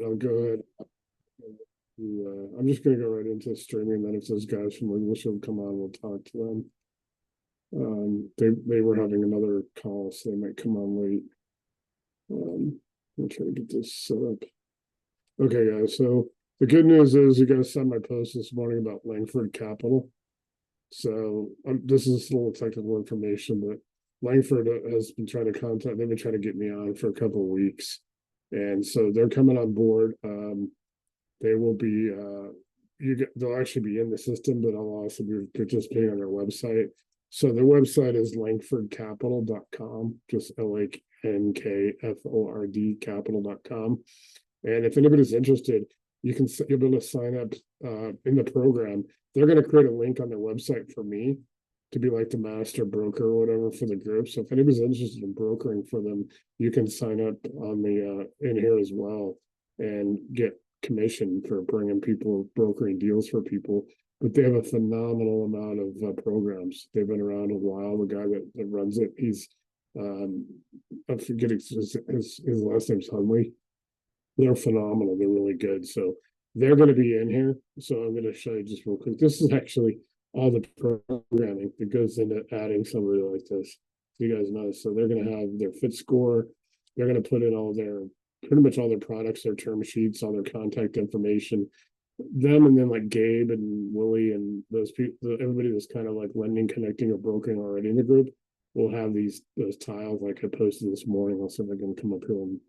I'll go ahead. I'm just gonna go right into streaming, and then if those guys from LegalShield come on, we'll talk to them. They were having another call, so they might come on late. I'll try to get this set up. Okay, guys. So the good news is you guys saw my post this morning about Lankford Capital. So this is a little technical information, but Lankford has been trying to contact. They've been trying to get me on for a couple of weeks, and so they're coming on board. They will be. They'll actually be in the system, but I'll also be participating on their website. So their website is lankfordcapital.com, just LANKFORD capital.com. And if anybody's interested, you'll be able to sign up in the program. They're going to create a link on their website for me to be like the master broker or whatever for the group. So if anybody's interested in brokering for them, you can sign up on the in here as well and get commission for bringing people, brokering deals for people. But they have a phenomenal amount of programs. They've been around a while. The guy that runs it, he's I forget his last name's Hunley. They're phenomenal. They're really good. So they're going to be in here. So I'm going to show you just real quick. This is actually all the programming that goes into adding somebody like this. So you guys know. So they're going to have their fit score. They're going to put in all their pretty much all their products, their term sheets, all their contact information. Them and then like Gabe and Willie and those people, everybody that's kind of like lending, connecting, or brokering already in the group will have those tiles like I posted this morning. I'll see if I can come up here and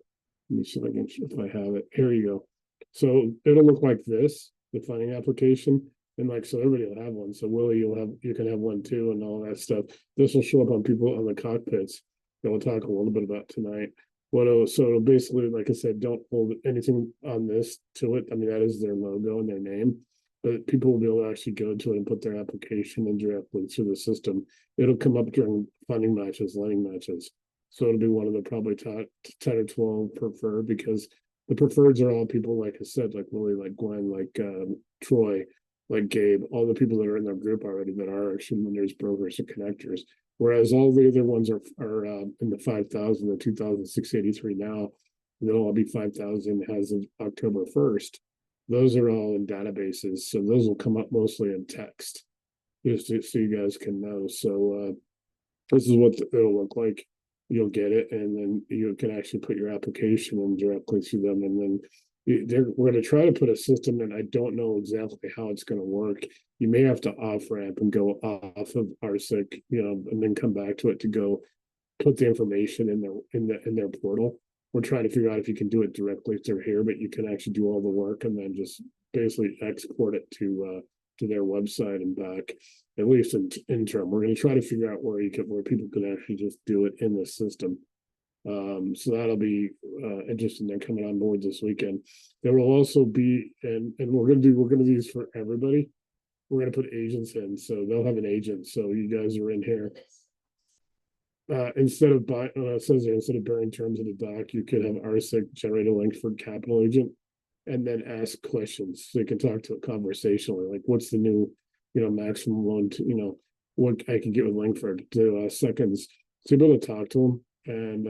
let me see if I have it. Here you go. So it'll look like this, the funding application. And like, so everybody will have one. So Willie, you can have one too, and all that stuff. This will show up on people on the cockpits that we'll talk a little bit about tonight. So it'll basically, like I said, don't hold anything on this to it. I mean, that is their logo and their name, but people will be able to actually go to it and put their application in directly through the system. It'll come up during funding matches, lending matches. So it'll be one of the probably 10 or 12 preferred, because the preferreds are all people, like I said, like Willie, like Gwen, like Troy, like Gabe, all the people that are in their group already that are actually lenders, brokers, and connectors. Whereas all the other ones are in the 5,000, the 2,683 now, and they'll all be 5,000 as of October 1st. Those are all in databases, so those will come up mostly in text, just so you guys can know. So this is what it'll look like. You'll get it, and then you can actually put your application in directly through them, and then we're going to try to put a system in. I don't know exactly how it's going to work. You may have to off ramp and go off of RCIC, and then come back to it to go put the information in their portal. We're trying to figure out if you can do it directly through here, but you can actually do all the work and then just basically export it to their website and back, at least in interim. We're going to try to figure out where people can actually just do it in the system. So that'll be interesting. They're coming on board this weekend. There will also be, and we're gonna do these for everybody. We're gonna put agents in, so they'll have an agent. So you guys are in here. Instead of it says there, instead of bearing terms in the doc, you could have RCIC generate a Lankford Capital agent, and then ask questions. So you can talk to it conversationally, like what's the new, maximum loan to, what I can get with Lankford to seconds. So you'll be able to talk to them, and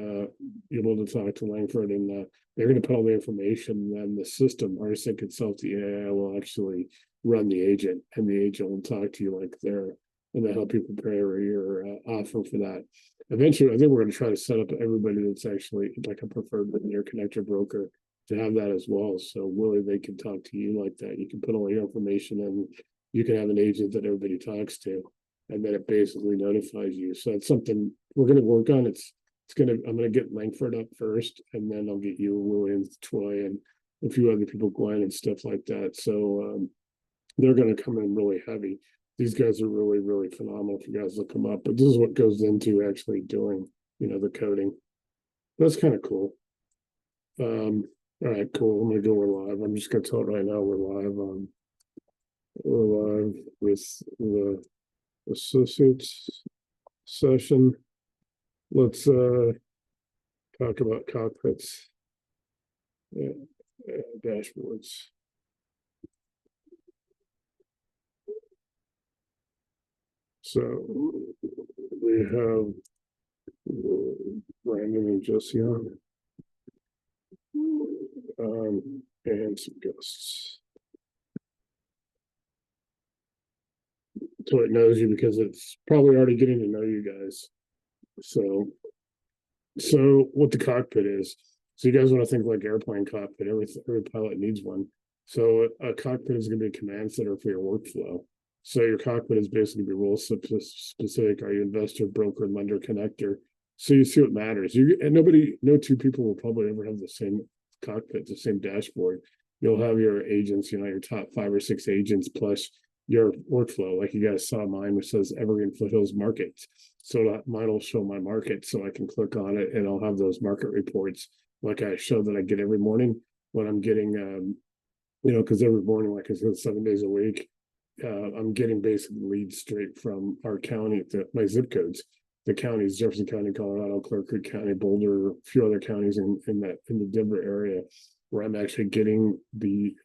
you're able to talk to Lankford, and they're going to put all the information, and then the system, RCIC itself, the AI will actually run the agent, and the agent will talk to you like they're, and they'll help you prepare your offer for that. Eventually, I think we're going to try to set up everybody that's actually like a preferred linear connector broker to have that as well. So Willie, they can talk to you like that. You can put all your information in. You can have an agent that everybody talks to, and then it basically notifies you. So it's something we're going to work on. I'm going to get Lankford up first, and then I'll get you, Willie, and Troy, and a few other people, Glenn, and stuff like that. So they're going to come in really heavy. These guys are really, really phenomenal if you guys look them up. But this is what goes into actually doing, the coding. That's kind of cool. All right, cool. I'm going to go. We're live. I'm just going to tell it right now. We're live. We're live with the associates session. Let's talk about cockpits. Dashboards. So we have Brandon and Jesse on. and some ghosts. So it knows you because it's probably already getting to know you guys. So what the cockpit is. So you guys want to think like airplane cockpit, every pilot needs one. So a cockpit is going to be a command center for your workflow. So your cockpit is basically be role specific. Are you investor, broker, lender, connector? So you see what matters. And no two people will probably ever have the same cockpit, the same dashboard. You'll have your agents, your top 5 or 6 agents plus your workflow. Like you guys saw mine, which says Evergreen Foothills Markets. So mine will show my market, so I can click on it and I'll have those market reports like I show that I get every morning when I'm getting, because every morning, like I said, 7 days a week, I'm getting basically leads straight from our county, my zip codes. The counties: Jefferson County, Colorado, Clark Creek County, Boulder, a few other counties in the Denver area, where I'm actually getting the,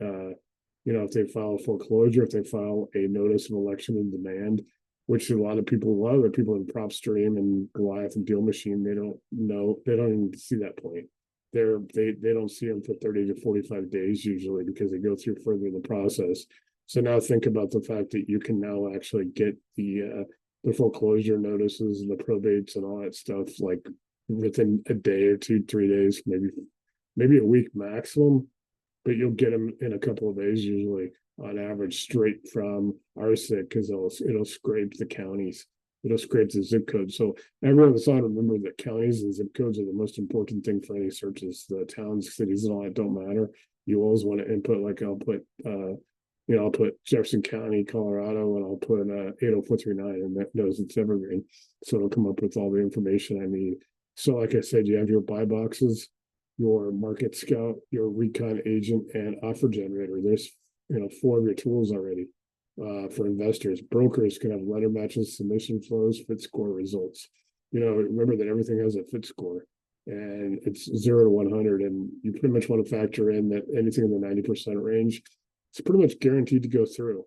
if they file a foreclosure, if they file a notice of election in demand, which a lot of the people in PropStream and Goliath and Deal Machine, they don't know, they don't even see that point. They don't see them for 30 to 45 days usually because they go through further in the process. So now think about the fact that you can now actually get the foreclosure notices and the probates and all that stuff like within a day or 2, 3 days, maybe a week maximum, but you'll get them in a couple of days usually on average straight from RCIC because it'll scrape the counties. It'll scrape the zip code. So everyone that's on, remember that counties and zip codes are the most important thing for any searches. The towns, cities, and all that don't matter. You always want to input, like I'll put Jefferson County, Colorado, and I'll put 80439, and that knows it's Evergreen. So it'll come up with all the information I need. So like I said, you have your buy boxes, your market scout, your recon agent, and offer generator. There's 4 of your tools already. For investors. Brokers can have letter matches, submission flows, fit score results. Remember that everything has a fit score, and it's 0 to 100, and you pretty much want to factor in that anything in the 90% range, it's pretty much guaranteed to go through.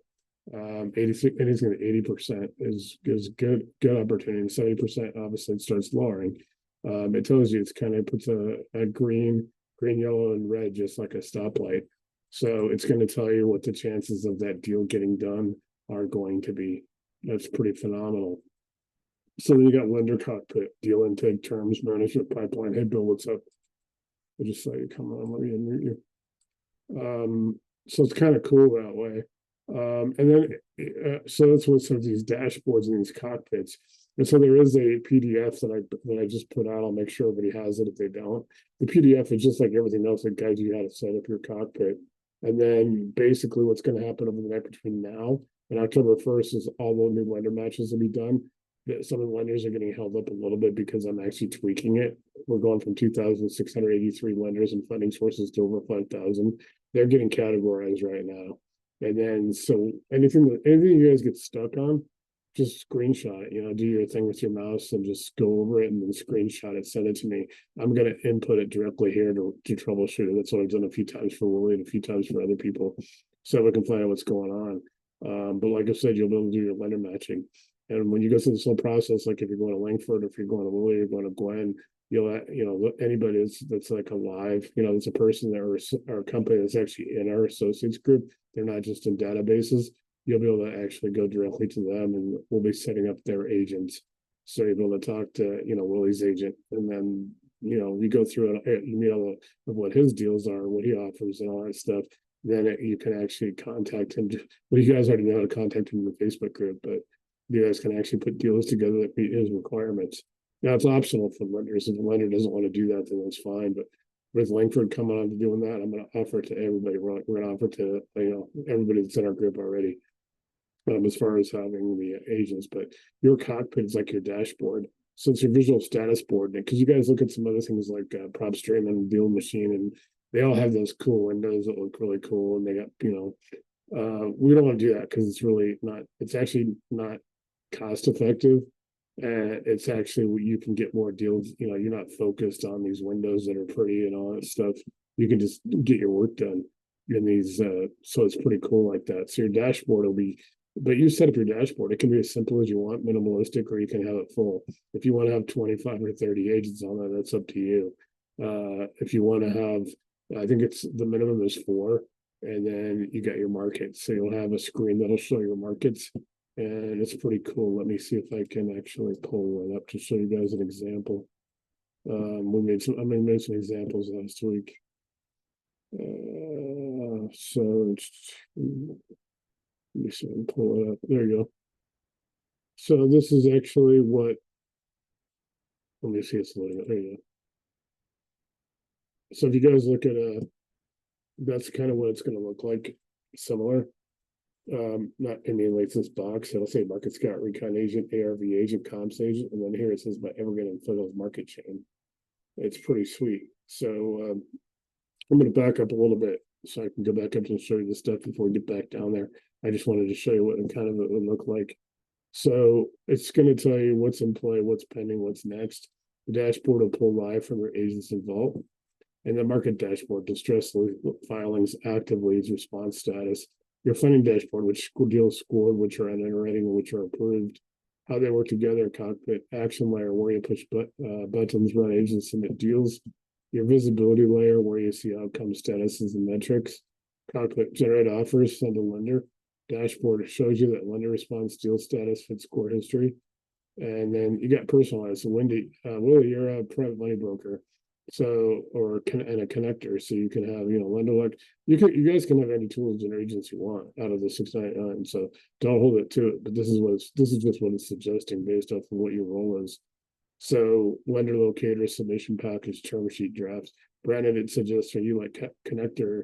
86, anything at 80% is good opportunity, and 70% obviously it starts lowering. It tells you, it's kind of puts a green, yellow, and red, just like a stoplight. So it's going to tell you what the chances of that deal getting done are going to be. That's pretty phenomenal. So then you got lender cockpit, deal intake, terms, management, pipeline. Hey, Bill, what's up? I just saw you come on. Let me unmute you. So it's kind of cool that way. And then, so that's what some of these dashboards and these cockpits. And so there is a PDF that I just put out. I'll make sure everybody has it if they don't. The PDF is just like everything else that guides you how to set up your cockpit. And then basically what's going to happen over the night between now and October 1st is all the new lender matches will be done. Some of the lenders are getting held up a little bit because I'm actually tweaking it. We're going from 2,683 lenders and funding sources to over 5,000. They're getting categorized right now. And then, so anything you guys get stuck on, just screenshot it, do your thing with your mouse and just go over it and then screenshot it, send it to me. I'm going to input it directly here to troubleshoot it. That's what I've done a few times for Willie and a few times for other people, so we can find out what's going on. But like I said, you'll be able to do your lender matching. And when you go through this whole process, like if you're going to Lankford, if you're going to Willie, you're going to Gwen, anybody that's like a live, it's a person or a company that's actually in our associates group. They're not just in databases. You'll be able to actually go directly to them, and we'll be setting up their agents. So you'll be able to talk to, Willie's agent, and then, you go through it, you meet all of what his deals are, what he offers and all that stuff. Then you can actually contact him. Well, you guys already know how to contact him in the Facebook group, but you guys can actually put deals together that meet his requirements. Now it's optional for lenders. If a lender doesn't want to do that, then that's fine. But with Lankford coming on to doing that, I'm going to offer it to everybody. We're going to offer it to, everybody that's in our group already. As far as having the agents, but your cockpit is like your dashboard. So it's your visual status board, because you guys look at some other things like PropStream and Deal Machine, and they all have those cool windows that look really cool, and they got, we don't want to do that because it's actually not cost effective. And it's actually, you can get more deals, you're not focused on these windows that are pretty and all that stuff. You can just get your work done in these, so it's pretty cool like that. So your dashboard will be, but you set up your dashboard. It can be as simple as you want, minimalistic, or you can have it full. If you want to have 25 or 30 agents on that, that's up to you. If you want to have I think it's the minimum is 4, and then you got your markets. So you'll have a screen that'll show your markets, and it's pretty cool. Let me see if I can actually pull one up to show you guys an example. I made some examples last week. So let me see if I can pull it up. There you go. So this is actually what, let me see, it's loading. There you go. So if you guys look at that's kind of what it's going to look like, similar. Not, I mean, like this box, it'll say Market Scout, Recon Agent, ARV Agent, Comps Agent, and then here it says by Evergreen and Foothills Market Chain. It's pretty sweet. So I'm going to back up a little bit so I can go back up and show you the stuff before we get back down there. I just wanted to show you what kind of it would look like. So it's going to tell you what's in play, what's pending, what's next. The dashboard will pull live from your agents and vault. And the market dashboard, distress filings, active leads, response status. Your funding dashboard, which deals scored, which are underwriting, which are approved, how they work together, cockpit, action layer, where you push buttons, run agents, submit deals. Your visibility layer, where you see outcome statuses and metrics. Cockpit, generate offers, send a lender. Dashboard shows you that lender response, deal status, fits score history. And then you got personalized. So Wendy, Willie, you're a private money broker. So, and a connector, so you can have, lender like you guys can have any tools and agents you want out of the 699. So don't hold it to it. But this is just what it's suggesting based off of what your role is. So lender locator, submission package, term sheet drafts. Brandon, it suggests for you like connector,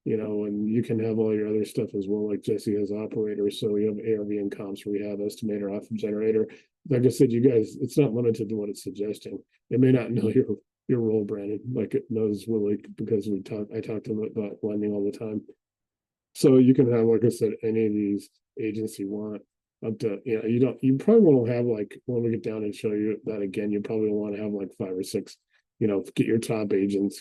and you can have all your other stuff as well. Like Jesse has operators, so we have ARV and comps, we have estimator, offer generator. Like I said, you guys, it's not limited to what it's suggesting. It may not know your role, Brandon, like it knows Willie, because I talk to him about lending all the time. So you can have, like I said, any of these agents you want up to, you probably want to have, like, when we get down and show you that again, you probably want to have like 5 or 6, get your top agents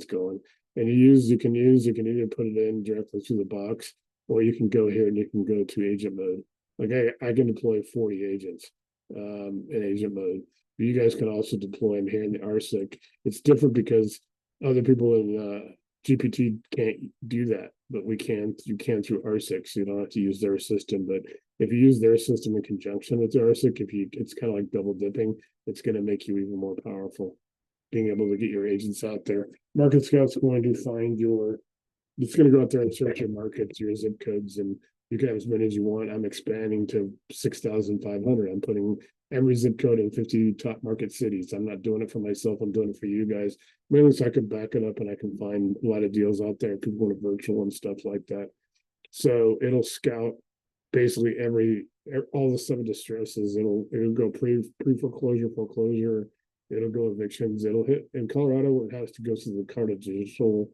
going. And you can either put it in directly through the box, or you can go here and you can go to agent mode. Like I can deploy 40 agents in agent mode. You guys can also deploy them here in the RCIC. It's different because other people in GPT can't do that, but you can through RCIC, so you don't have to use their system. But if you use their system in conjunction with the RCIC, it's kind of like double dipping. It's going to make you even more powerful, being able to get your agents out there. Market Scout's going to find it's going to go out there and search your markets, your zip codes, and you can have as many as you want. I'm expanding to 6,500. I'm putting every zip code in 50 top market cities. I'm not doing it for myself. I'm doing it for you guys. Mainly so I can back it up and I can find a lot of deals out there. People want a virtual and stuff like that. So it'll scout basically all the stuff of distresses. It'll go pre-foreclosure, foreclosure. It'll go evictions. It'll hit in Colorado. It has to go to the Carta Judicial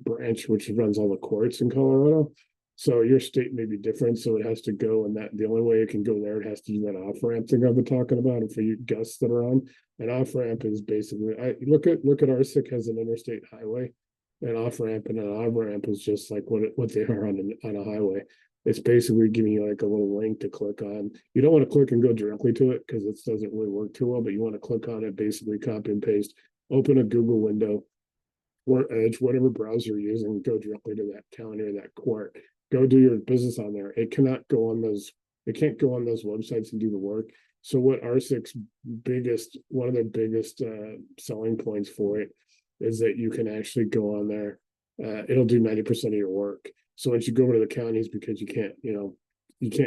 branch, which runs all the courts in Colorado. So your state may be different, so it has to go, and that the only way it can go there, it has to use that off ramp thing I've been talking about. And for you guests that are on, an off ramp is basically look at RCIC has an interstate highway, an off ramp and an on ramp is just like what they are on a highway. It's basically giving you like a little link to click on. You don't want to click and go directly to it because it doesn't really work too well, but you want to click on it, basically copy and paste, open a Google window or Edge, whatever browser you're using, go directly to that county or that court. Go do your business on there. It can't go on those websites and do the work. So what RCIC's one of their biggest selling points for it is that you can actually go on there. It'll do 90% of your work. So once you go over to the counties, because you can't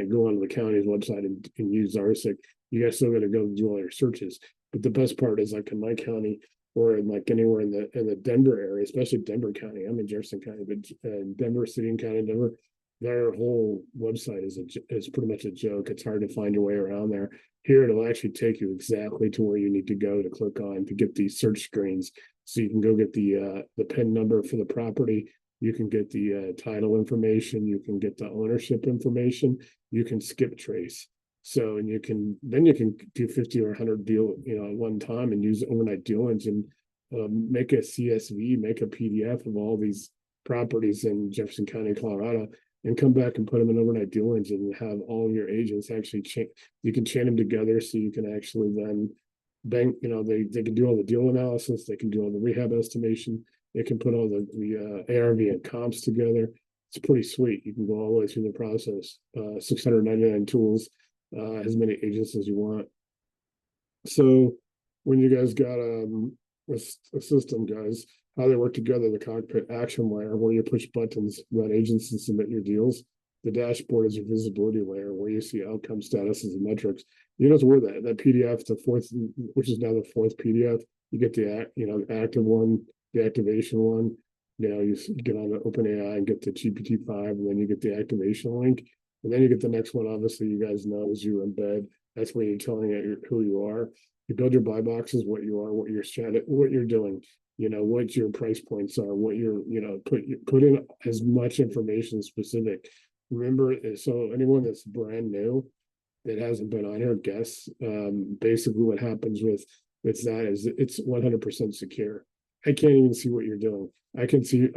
go onto the county's website and use RCIC, you guys still got to go do all your searches. But the best part is, like in my county, or in like anywhere in the Denver area, especially Denver County. I'm in Jefferson County, but Denver City and County, Denver, their whole website is pretty much a joke. It's hard to find your way around there. Here, it'll actually take you exactly to where you need to go to click on to get these search screens. So you can go get the PIN number for the property. You can get the title information. You can get the ownership information. You can skip trace. So, and you can do 50 or 100 deal, at one time and use overnight deal engine, make a CSV, make a PDF of all these properties in Jefferson County, Colorado, and come back and put them in overnight deal engine and have all your agents actually you can chain them together so you can actually then bank, they can do all the deal analysis, they can do all the rehab estimation, It can put all the ARV and comps together. It's pretty sweet. You can go all the way through the process. 699 tools, as many agents as you want. So when you guys got a system, guys, how they work together, the cockpit action layer where you push buttons, run agents and submit your deals. The dashboard is your visibility layer where you see outcome statuses and metrics. You don't have to worry that PDF, the fourth, which is now the fourth PDF, you get the active one, the activation one. You get on the OpenAI and get the GPT-5, and then you get the activation link. And then you get the next one, obviously, you guys know, is you embed. That's where you're telling it who you are. You build your buy boxes, what you are, what you're doing, what your price points are, what you're, put in as much information specific. Remember, so anyone that's brand new that hasn't been on here, guess basically what happens with that is it's 100% secure. I can't even see what you're doing. I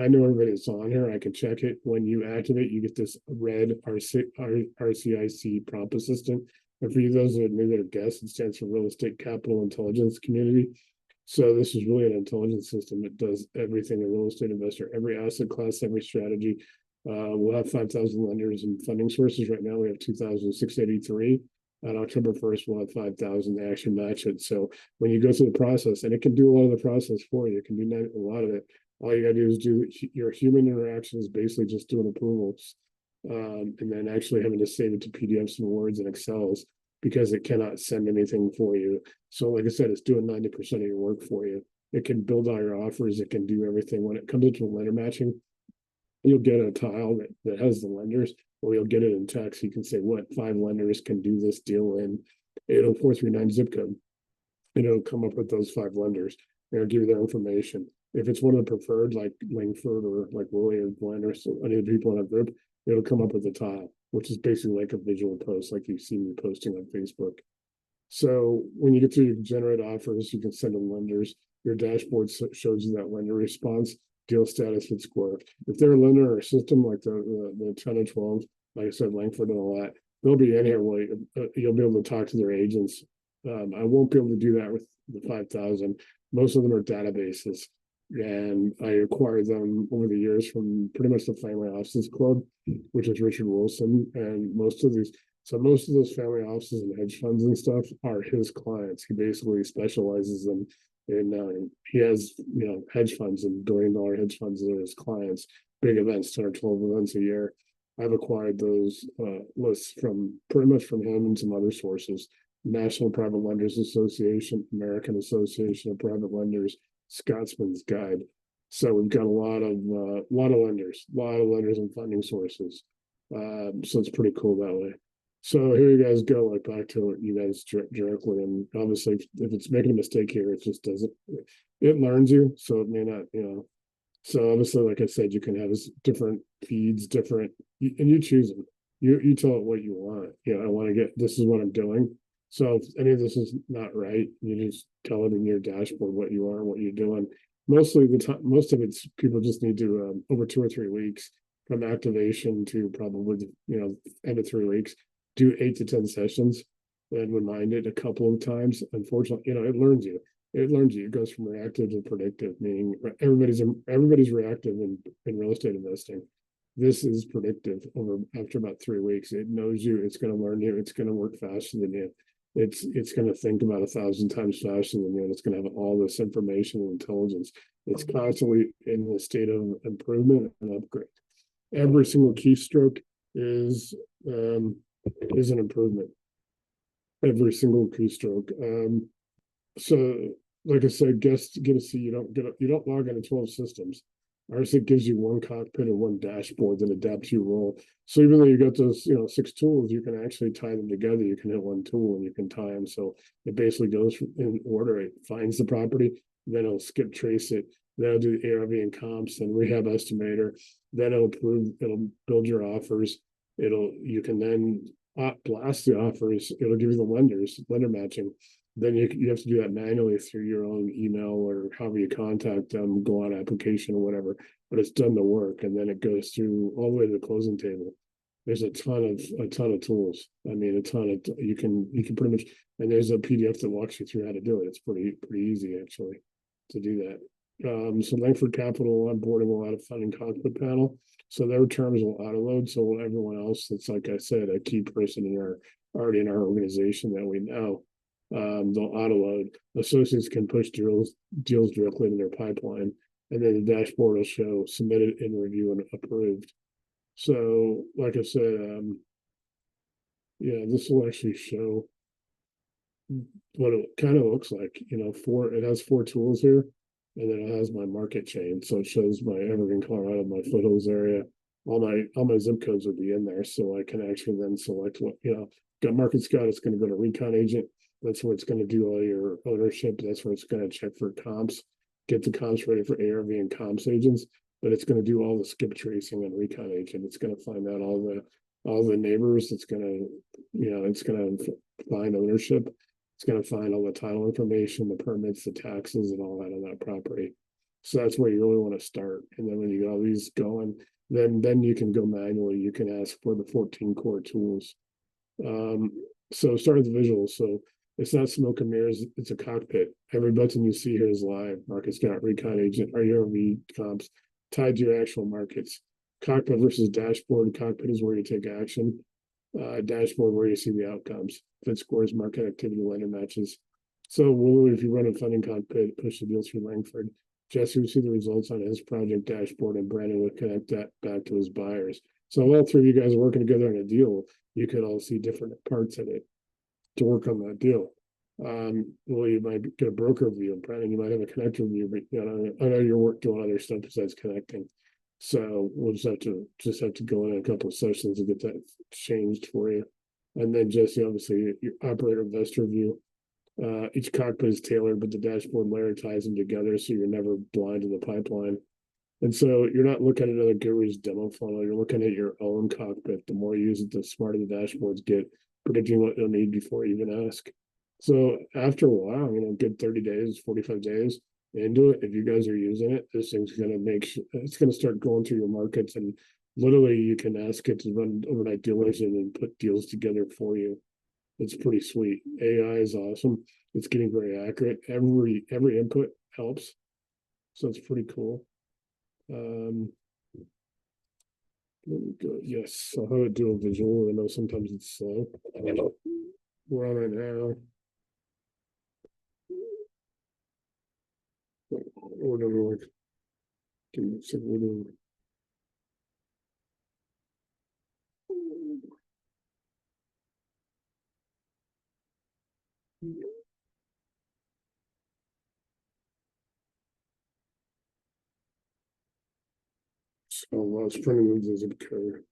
know everybody that's on here. I can check it. When you activate, you get this red RCIC prompt assistant. And for you, those that are new that are guests, it stands for Real Estate Capital Intelligence Community. So this is really an intelligence system that does everything a real estate investor, every asset class, every strategy. We'll have 5,000 lenders and funding sources. Right now we have 2,683. On October 1st, we'll have 5,000 to actually match it. So when you go through the process, and it can do a lot of the process for you, it can do a lot of it. All you got to do is do your human interactions, basically just doing approvals, and then actually having to save it to PDFs and Words and Excels because it cannot send anything for you. So like I said, it's doing 90% of your work for you. It can build all your offers. It can do everything. When it comes into lender matching, you'll get a tile that has the lenders, or you'll get it in text. You can say what 5 lenders can do this deal in. It'll 439 zip code. It'll come up with those 5 lenders. It'll give you their information. If it's one of the preferred, like Lankford or like Willie or Glenn or any of the people in that group, it'll come up with a tile, which is basically like a visual post, like you've seen me posting on Facebook. So when you get through, you can generate offers, you can send them lenders. Your dashboard shows you that lender response, deal status, and score. If they're a lender or a system like the 10 and 12, like I said, Lankford and all that, they'll be in here. You'll be able to talk to their agents. I won't be able to do that with the 5,000. Most of them are databases, and I acquired them over the years from pretty much the Family Offices Club, which is Richard Wilson, and most of those family offices and hedge funds and stuff are his clients. He basically specializes in he has hedge funds and $1 billion hedge funds that are his clients, big events, 10 or 12 events a year. I've acquired those lists from pretty much from him and some other sources. National Private Lenders Association, American Association of Private Lenders, Scotsman's Guide. So we've got a lot of lenders and funding sources. So it's pretty cool that way. So here you guys go, like back to you guys directly, and obviously if it's making a mistake here, it just doesn't. It learns you, so it may not, So obviously, like I said, you can have different feeds, and you choose them. You tell it what you want. I want to get, this is what I'm doing. So if any of this is not right, you just tell it in your dashboard what you are and what you're doing. Most of it's people just need to over 2 or 3 weeks from activation to probably end of 3 weeks. Do 8 to 10 sessions and remind it a couple of times. Unfortunately, it learns you. It goes from reactive to predictive, meaning everybody's reactive in real estate investing. This is predictive after about 3 weeks. It knows you, it's going to learn you, it's going to work faster than you. It's going to think about 1,000 times faster than you, and it's going to have all this information and intelligence. It's constantly in a state of improvement and upgrade. Every single keystroke is an improvement. Every single keystroke. So like I said, get to see you don't log into 12 systems. RCIC gives you one cockpit and one dashboard that adapts to your role. So even though you got those 6 tools, you can actually tie them together. You can hit one tool and you can tie them. So it basically goes in order. It finds the property, then it'll skip trace it, then it'll do the ARV and comps and rehab estimator. Then it'll build your offers. You can then blast the offers. It'll give you the lender matching. Then you have to do that manually through your own email or however you contact them, go on application or whatever, but it's done the work. And then it goes through all the way to the closing table. There's a ton of tools. I mean, you can pretty much, and there's a PDF that walks you through how to do it. It's pretty easy actually to do that. So Lankford Capital onboarding a lot of funding cockpit panel. So their terms will auto load. So everyone else that's, like I said, a key person in our already in our organization that we know, they'll auto load. Associates can push deals directly into their pipeline, and then the dashboard will show submitted in review and approved. So, like I said, yeah, this will actually show what it kind of looks like. You know, it has 4 tools here, and then it has my market chain. So it shows my Evergreen, Colorado, my foothills area. All my zip codes would be in there, so I can actually then select what, you know, got Market Scout. It's going to go to Recon Agent. That's where it's going to do all your ownership. That's where it's going to check for comps, get the comps ready for ARV and comps agents. But it's going to do all the skip tracing and Recon Agent. It's going to find out all the neighbors. It's going to, you know, it's going to find ownership. It's going to find all the title information, the permits, the taxes, and all that on that property. So that's where you really want to start. And then when you got all these going, then you can go manually. You can ask for the 14 core tools. So start with the visuals. So it's not smoke and mirrors, it's a cockpit. Every button you see here is live. Market Scout, Recon Agent, RERV comps tied to your actual markets. Cockpit versus dashboard. Cockpit is where you take action. Dashboard where you see the outcomes. Fit scores, market activity, lender matches. So if you run a funding cockpit, push the deals through Lankford, Jesse will see the results on his project dashboard, and Brandon would connect that back to his buyers. So all 3 of you guys are working together on a deal. You could all see different parts in it to work on that deal. Well, you might get a broker view, Brandon. You might have a connector view, but you know, I know you're doing other stuff besides connecting. So we'll just have to go in a couple of sessions to get that changed for you. And then Jesse, obviously, your operator investor view. Each cockpit is tailored, but the dashboard layer ties them together, so you're never blind to the pipeline. And so you're not looking at another guru's demo funnel. You're looking at your own cockpit. The more you use it, the smarter the dashboards get, predicting what you'll need before you even ask. So after a while, you know, good 30 days, 45 days into it, if you guys are using it, this thing's going to it's going to start going through your markets, and literally you can ask it to run overnight dealers and put deals together for you. It's pretty sweet. AI is awesome. It's getting very accurate. Every input helps. So it's pretty cool. Let me go. Yes, I'll have it do a visual. I know sometimes it's slow. We're on it now. Whatever, like, give me a second. So I was trying to move the zip code.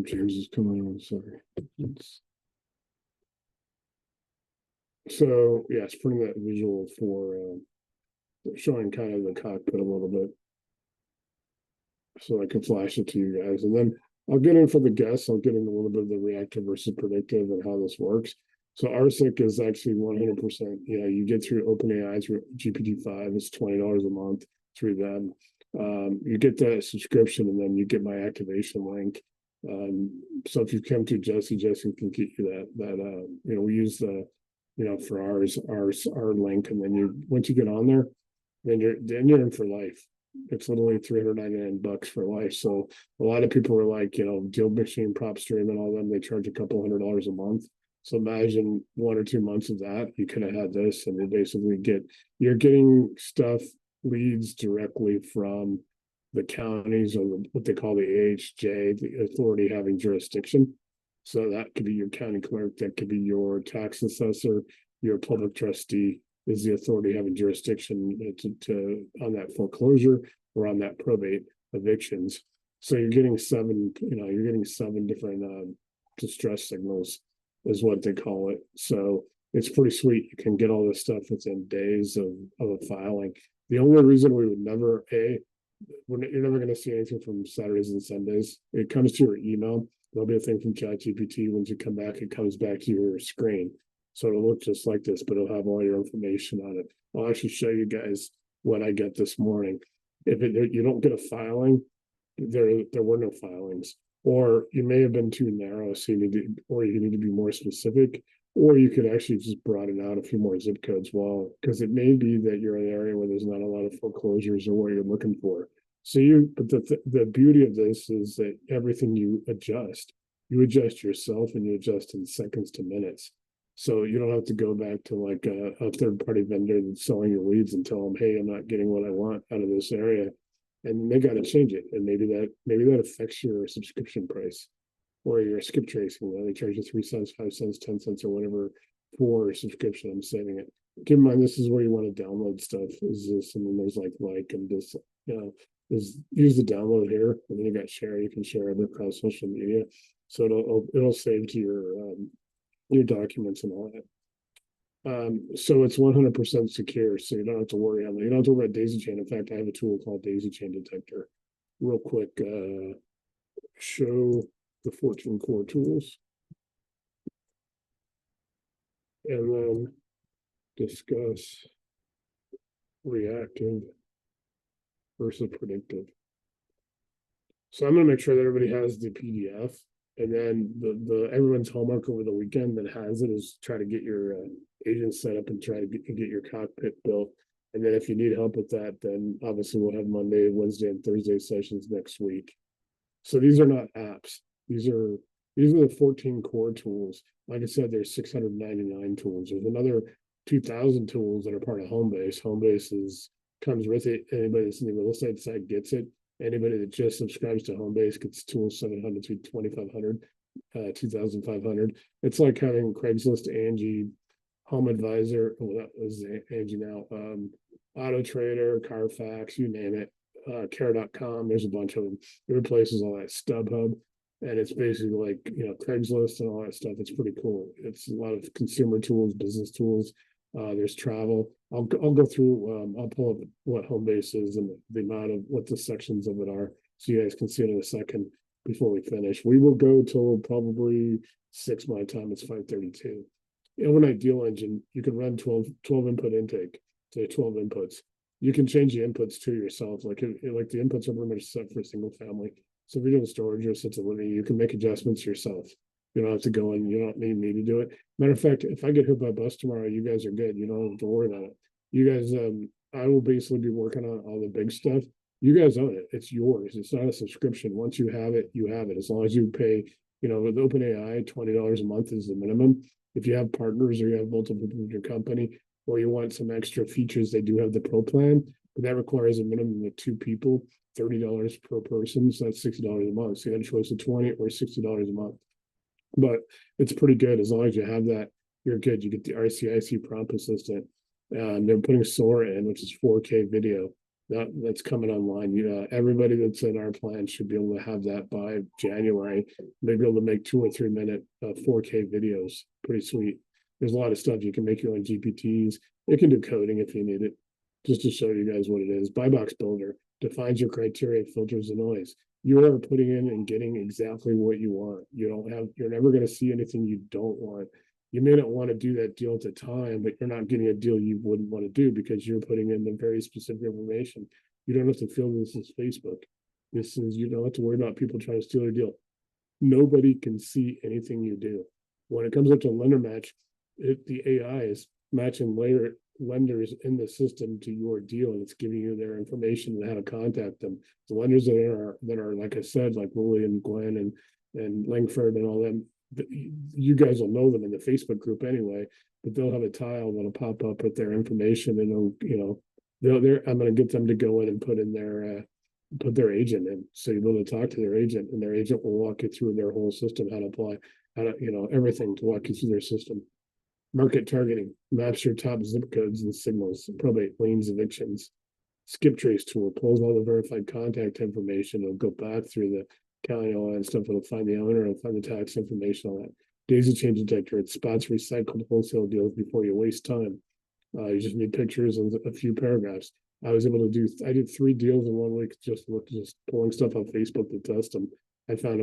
James is coming on. Sorry. So yeah, it's putting that visual for showing kind of the cockpit a little bit, so I can flash it to you guys, and then I'll get in for the guests. I'll get into a little bit of the reactive versus predictive and how this works. So RCIC is actually 100%. You know, you get through OpenAI through GPT-5. It's $20 a month through them. You get that subscription, and then you get my activation link. So if you come to Jesse can get you that. You know, we use the, you know, for our link, and then once you get on there, then you're in for life. It's literally $399 for life. So a lot of people are like, you know, Deal Machine, PropStream, and all them, they charge a couple $100 a month. So imagine 1 or 2 months of that. You could have had this, and you basically you're getting leads directly from the counties, or what they call the AHJ, the authority having jurisdiction. So that could be your county clerk, that could be your tax assessor, your public trustee is the authority having jurisdiction on that foreclosure or on that probate evictions. So you're getting 7 different distress signals is what they call it. So it's pretty sweet. You can get all this stuff within days of a filing. The only reason we would never, you're never going to see anything from Saturdays and Sundays. It comes to your email. There'll be a thing from ChatGPT. Once you come back, it comes back to your screen. So it'll look just like this, but it'll have all your information on it. I'll actually show you guys what I get this morning. If you don't get a filing, there were no filings, or you may have been too narrow, so you need to be more specific, Or you could actually just broaden out a few more zip codes, well, because it may be that you're in an area where there's not a lot of foreclosures or what you're looking for. So but the beauty of this is that everything you adjust yourself, and you adjust in seconds to minutes. So you don't have to go back to like a third party vendor that's selling your leads and tell them, hey, I'm not getting what I want out of this area. And they got to change it. And maybe that affects your subscription price or your skip tracing. They charge you 3 cents, 5 cents, 10 cents, or whatever for a subscription. I'm saving it. Keep in mind, this is where you want to download stuff. Is this, and then there's like and this, is use the download here, and then you got share. You can share it across social media, so it'll save to your documents and all that. So it's 100% secure, so you don't have to worry on that. You don't have to worry about daisy chain. In fact, I have a tool called Daisy Chain Detector. Real quick, show the 14 core tools, and then discuss reactive versus predictive. So I'm going to make sure that everybody has the PDF, and then the everyone's homework over the weekend that has it is try to get your agent set up and try to get your cockpit built. And then if you need help with that, then obviously we'll have Monday, Wednesday, and Thursday sessions next week. So these are not apps. These are the 14 core tools. Like I said, there's 699 tools. There's another 2,000 tools that are part of Homebase. Homebase comes with it. Anybody that's in the real estate side gets it. Anybody that just subscribes to Homebase gets tools 700 to 2,500, 2,500. It's like having Craigslist, Angie, Home Advisor. Well, that was Angie now. Auto Trader, Carfax, you name it. Care.com. There's a bunch of them. It replaces all that. StubHub. And it's basically like, Craigslist and all that stuff. It's pretty cool. It's a lot of consumer tools, business tools. There's travel. I'll go through, I'll pull up what Homebase is and the amount of what the sections of it are, so you guys can see it in a second before we finish. We will go till probably 6 my time. It's 5:32. Overnight deal engine, you can run 12 input intake to 12 inputs. You can change the inputs to yourself. Like the inputs are pretty much set for single family. So if you're doing storage or assisted living, you can make adjustments yourself. You don't have to go in. You don't need me to do it. Matter of fact, if I get hit by a bus tomorrow, you guys are good. You don't have to worry about it. You guys, I will basically be working on all the big stuff. You guys own it. It's yours. It's not a subscription. Once you have it, you have it. As long as you pay, with OpenAI, $20 a month is the minimum. If you have partners or you have multiple people in your company, or you want some extra features, they do have the pro plan, but that requires a minimum of 2 people, $30 per person. So that's $60 a month. So you have a choice of $20 or $60 a month. But it's pretty good. As long as you have that, you're good. You get the RCIC prompt assistant. They're putting Sora in, which is 4K video. That's coming online. Everybody that's in our plan should be able to have that by January. They'll be able to make 2 or 3 minute 4K videos. Pretty sweet. There's a lot of stuff. You can make your own GPTs. You can do coding if you need it. Just to show you guys what it is. Buy Box Builder defines your criteria, filters the noise. You are putting in and getting exactly what you want. You're never going to see anything you don't want. You may not want to do that deal at the time, but you're not getting a deal you wouldn't want to do because you're putting in the very specific information. You don't have to feel this is Facebook. You don't have to worry about people trying to steal your deal. Nobody can see anything you do. When it comes up to lender match, the AI is matching lenders in the system to your deal, and it's giving you their information and how to contact them. The lenders that are like I said, like Lily and Glenn and Lankford and all them, you guys will know them in the Facebook group anyway, but they'll have a tile that'll pop up with their information, and I'm going to get them to go in and put their agent in, so you'll be able to talk to their agent, and their agent will walk you through their whole system, how to apply, everything to walk you through their system. Market targeting maps your top zip codes and signals, probate, liens, evictions. Skip trace tool pulls all the verified contact information. It'll go back through the county, all that stuff. It'll find the owner, it'll find the tax information, all that. Daisy chain detector, it spots recycled wholesale deals before you waste time. You just need pictures and a few paragraphs. I did 3 deals in 1 week, just pulling stuff on Facebook to test them. I found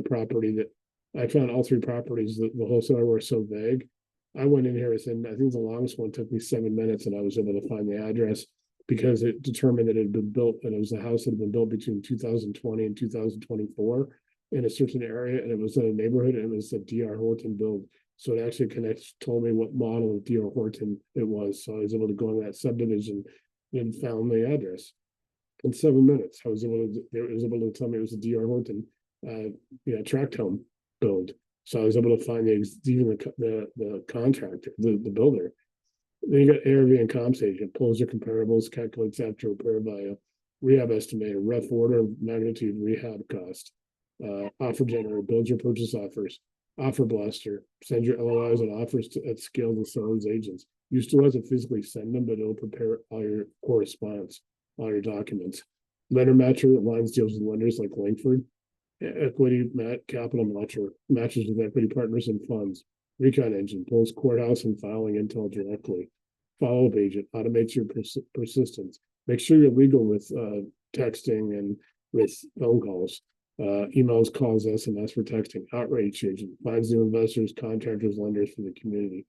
all 3 properties that the wholesaler were so vague. I went in here and I think the longest one took me 7 minutes, and I was able to find the address because it determined that it had been built, and it was a house that had been built between 2020 and 2024 in a certain area, and it was in a neighborhood, and it was a DR Horton build. So it actually told me what model of D.R. Horton it was. So I was able to go in that subdivision and found the address in 7 minutes. It was able to tell me it was a D.R. Horton, tract home build. So I was able to find the contractor, the builder. Then you got ARV and comps agent, pulls your comparables, calculates after repair value, rehab estimator, rough order of magnitude rehab cost, offer generator, builds your purchase offers, offer blaster, send your LOIs and offers at scale to sellers agents. You still have to physically send them, but it'll prepare all your correspondence, all your documents. Lender matcher lines deals with lenders like Lankford. Equity capital matches with equity partners and funds. Recon engine pulls courthouse and filing intel directly. Follow-up agent automates your persistence. Make sure you're legal with texting and with phone calls, emails, calls, SMS for texting. Outreach agent finds new investors, contractors, lenders for the community.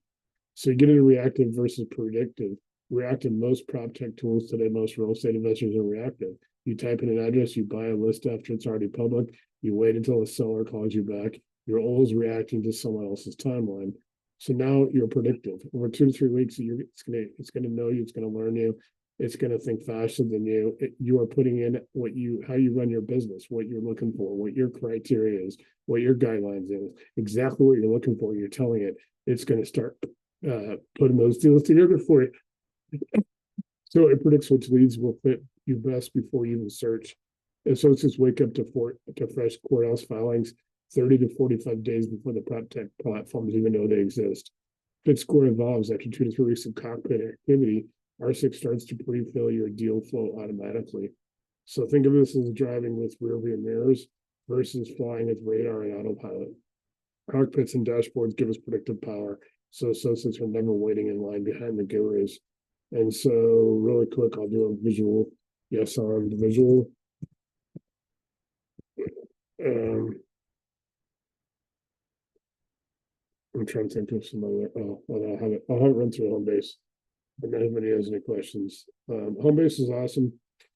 So you get into reactive versus predictive. Reactive, most prop tech tools today, most real estate investors are reactive. You type in an address, you buy a list after it's already public, you wait until the seller calls you back. You're always reacting to someone else's timeline. So now you're predictive. Over 2 to 3 weeks, it's gonna know you, it's gonna learn you, it's gonna think faster than you. You are putting in how you run your business, what you're looking for, what your criteria is, what your guidelines is, exactly what you're looking for. You're telling it, it's gonna start putting those deals together for you. So it predicts which leads will fit you best before you even search. Associates wake up to fresh courthouse filings 30 to 45 days before the prop tech platforms even know they exist. Fit score evolves after 2 to 3 weeks of cockpit activity. RCIC starts to pre-fill your deal flow automatically. So think of this as driving with rear view mirrors versus flying with radar and autopilot. Cockpits and dashboards give us predictive power, so associates are never waiting in line behind the gurus. And so really quick, I'll do a visual. Yes, on the visual. I'm trying to think of some other. I'll have it run through Homebase. And then if anybody has any questions, Homebase is awesome.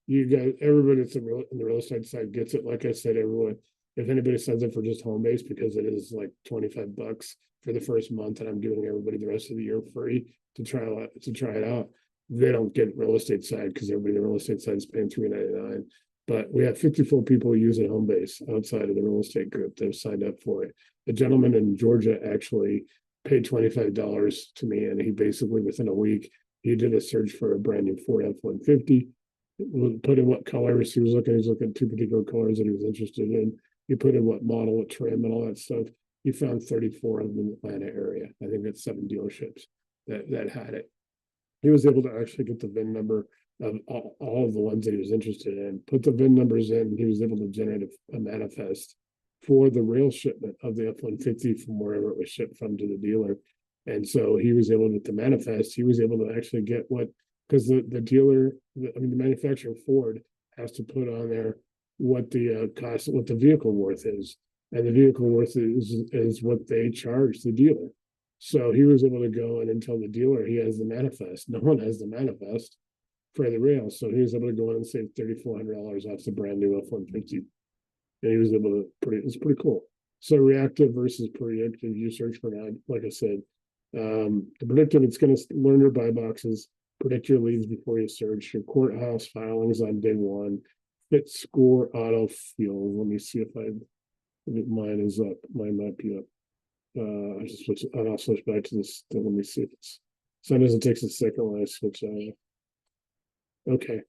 You guys, everybody that's in the real estate side gets it. Like I said, everyone, if anybody signs up for just Homebase, because it is like $25 for the first month, and I'm giving everybody the rest of the year free to try it out. They don't get real estate side because everybody in the real estate side is paying $3.99. But we have 54 people using Homebase outside of the real estate group that have signed up for it. A gentleman in Georgia actually paid $25 to me, and he basically within a week he did a search for a brand new Ford F-150. Put in what colors he was looking. He was looking at 2 particular colors that he was interested in. He put in what model, what trim, and all that stuff. He found 34 of them in the Atlanta area. I think that's 7 dealerships that had it. He was able to actually get the VIN number of all of the ones that he was interested in, put the VIN numbers in. He was able to generate a manifest for the rail shipment of the F-150 from wherever it was shipped from to the dealer. And so he was able to get the manifest. He was able to actually get because the dealer, the manufacturer Ford has to put on there what the cost, what the vehicle worth is. And the vehicle worth is what they charge the dealer. So he was able to go in and tell the dealer he has the manifest. No one has the manifest for the rail. So he was able to go in and save $3,400 off the brand new F-150. And he was able to it's pretty cool. So reactive versus predictive, you search for that. Like I said, the predictive, it's going to learn your buy boxes, predict your leads before you search, your courthouse filings on day one, fit score auto field. Let me see if mine is up. Mine might be up. I'll switch back to this. Let me see if it's. Sometimes it takes a second when I switch. Okay.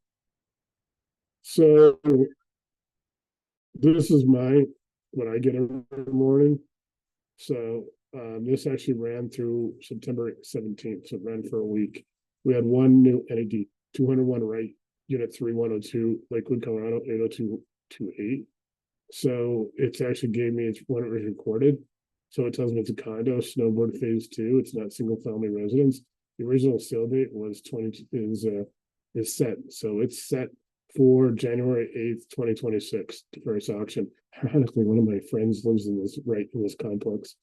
So this is what I get every morning. So this actually ran through September 17th. So it ran for a week. We had one new NED, 201 Wright, Unit 3102, Lakewood, Colorado, 80228. So it's actually gave me when it was recorded. So it tells me it's a condo, snowboard phase 2. It's not single family residence. The original sale date was is set. So it's set for January 8th, 2026, the first auction. Ironically, one of my friends lives in this complex.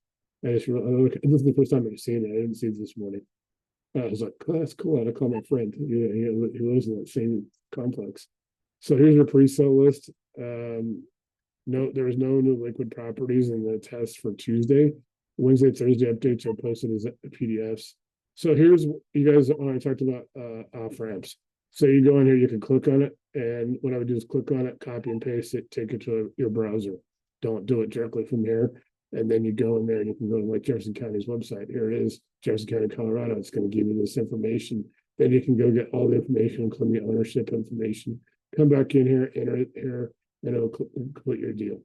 This is the first time I've seen it. I didn't see it this morning. I was like, oh, that's cool. I had to call my friend. He lives in that same complex. So here's your pre-sale list. No, there was no new liquid properties in the test for Tuesday. Wednesday, Thursday updates are posted as PDFs. So here's, you guys, when I talked about off ramps. So you go in here, you can click on it, and what I would do is click on it, copy and paste it, take it to your browser. Don't do it directly from here. And then you go in there and you can go to like Jefferson County's website. Here it is, Jefferson County, Colorado. It's going to give you this information. Then you can go get all the information, including the ownership information. Come back in here, enter it here, and it'll complete your deal.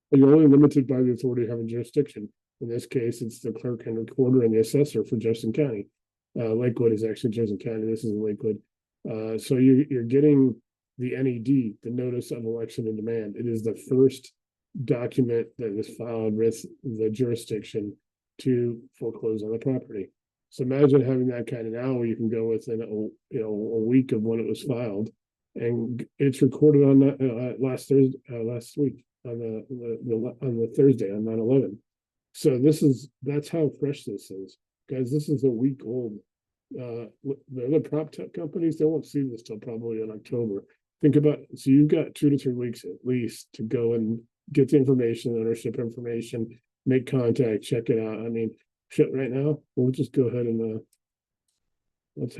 But you're only limited by the authority having jurisdiction. In this case, it's the clerk and recorder and the assessor for Jefferson County. Lakewood is actually Jefferson County. This is Lakewood. So you're getting the NED, the Notice of Election and Demand. It is the first document that is filed with the jurisdiction to foreclose on the property. So imagine having that kind of now where you can go within a week of when it was filed, and it's recorded on that last week on the Thursday on 9/11. So that's how fresh this is, guys. This is a week old. The other prop tech companies, they won't see this till probably in October. Think about it. So you've got 2 to 3 weeks at least to go and get the information, ownership information, make contact, check it out. I mean, shit, right now, we'll just go ahead and let's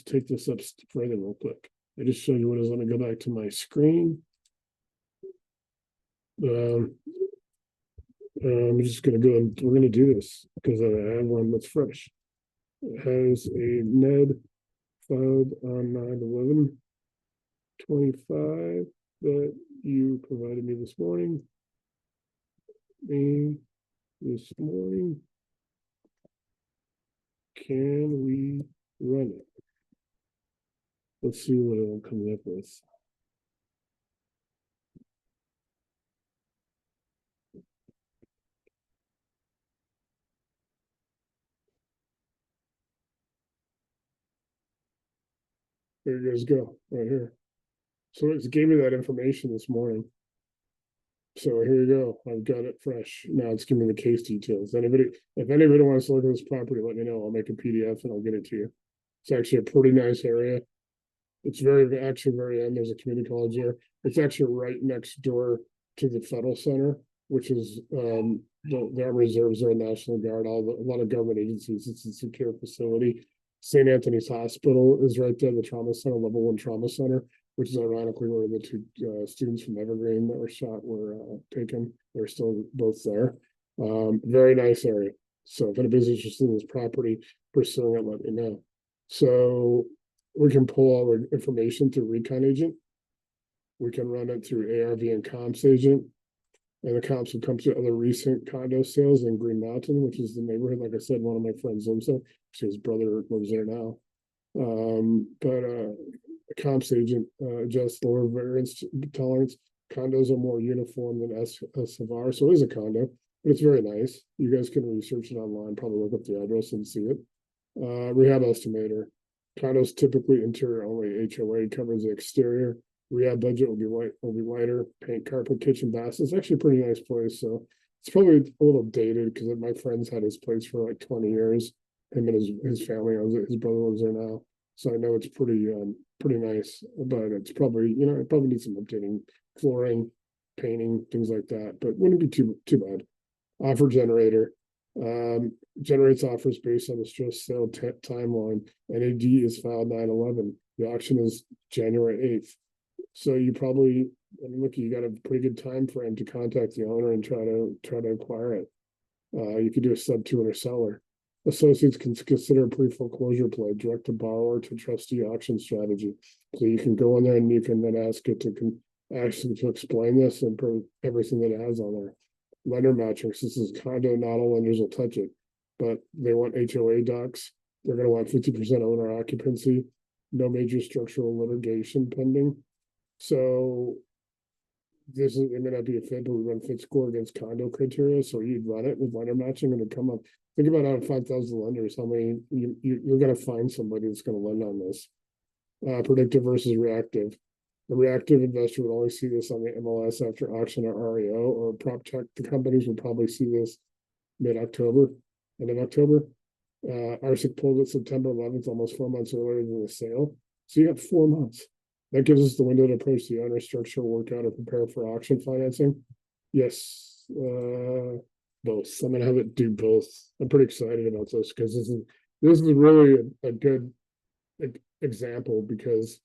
take this up further real quick. I just showed you what it is. Let me go back to my screen. I'm just gonna go and we're gonna do this because I have one that's fresh. It has a NED filed on 9/11/25 that you provided me this morning. Can we run it? Let's see what it'll come up with. There you guys go, right here. So it gave me that information this morning. So here you go. I've got it fresh. Now it's giving me the case details. If anybody wants to look at this property, let me know. I'll make a PDF and I'll get it to you. It's actually a pretty nice area. It's actually very end. There's a community college there. It's actually right next door to the Federal Center, which is the Army Reserves are a National Guard, a lot of government agencies. It's a secure facility. St. Anthony's Hospital is right there, the trauma center, level 1 trauma center, which is ironically where the 2 students from Evergreen that were shot were taken. They're still both there. Very nice area. So if anybody's interested in this property, pursuing it, let me know. So we can pull all the information through Recon Agent. We can run it through ARV and Comps Agent. And the comps will come to other recent condo sales in Green Mountain, which is the neighborhood. Like I said, one of my friends lives there. His brother lives there now. A comps agent adjusts lower variance tolerance. Condos are more uniform than SFR, so it is a condo, but it's very nice. You guys can research it online, probably look up the address and see it. Rehab estimator. Condos typically interior only. HOA covers the exterior. Rehab budget will be lighter. Paint, carpet, kitchen, baths. It's actually a pretty nice place. So it's probably a little dated because my friend's had his place for like 20 years. Him and his family, his brother lives there now. So I know it's pretty nice, but it's probably, it probably needs some updating, flooring, painting, things like that, but wouldn't be too bad. Offer generator generates offers based on the stress sale timeline. NAD is filed 9/11. The auction is January 8th. So you probably, you got a pretty good time frame to contact the owner and try to acquire it. You could do a sub 200 seller. Associates can consider a pre-foreclosure play, direct to borrower to trustee auction strategy. So you can go in there and you can then ask it to explain this and everything that it has on there. Lender matrix. This is condo. Not all lenders will touch it, but they want HOA docs. They're going to want 50% owner occupancy. No major structural litigation pending. So it may not be a fit, but we run fit score against condo criteria. So you'd run it with lender matching and it'd come up. Think about out of 5,000 lenders, how many you're going to find somebody that's going to lend on this. Predictive versus reactive. The reactive investor would only see this on the MLS after auction or REO, or prop tech. The companies would probably see this mid-October, end of October. RCIC pulled it September 11th, almost 4 months earlier than the sale. So you got 4 months. That gives us the window to approach the owner, structure, work out, or prepare for auction financing. Yes. both. So I'm gonna have it do both. I'm pretty excited about this because this is really a good example, because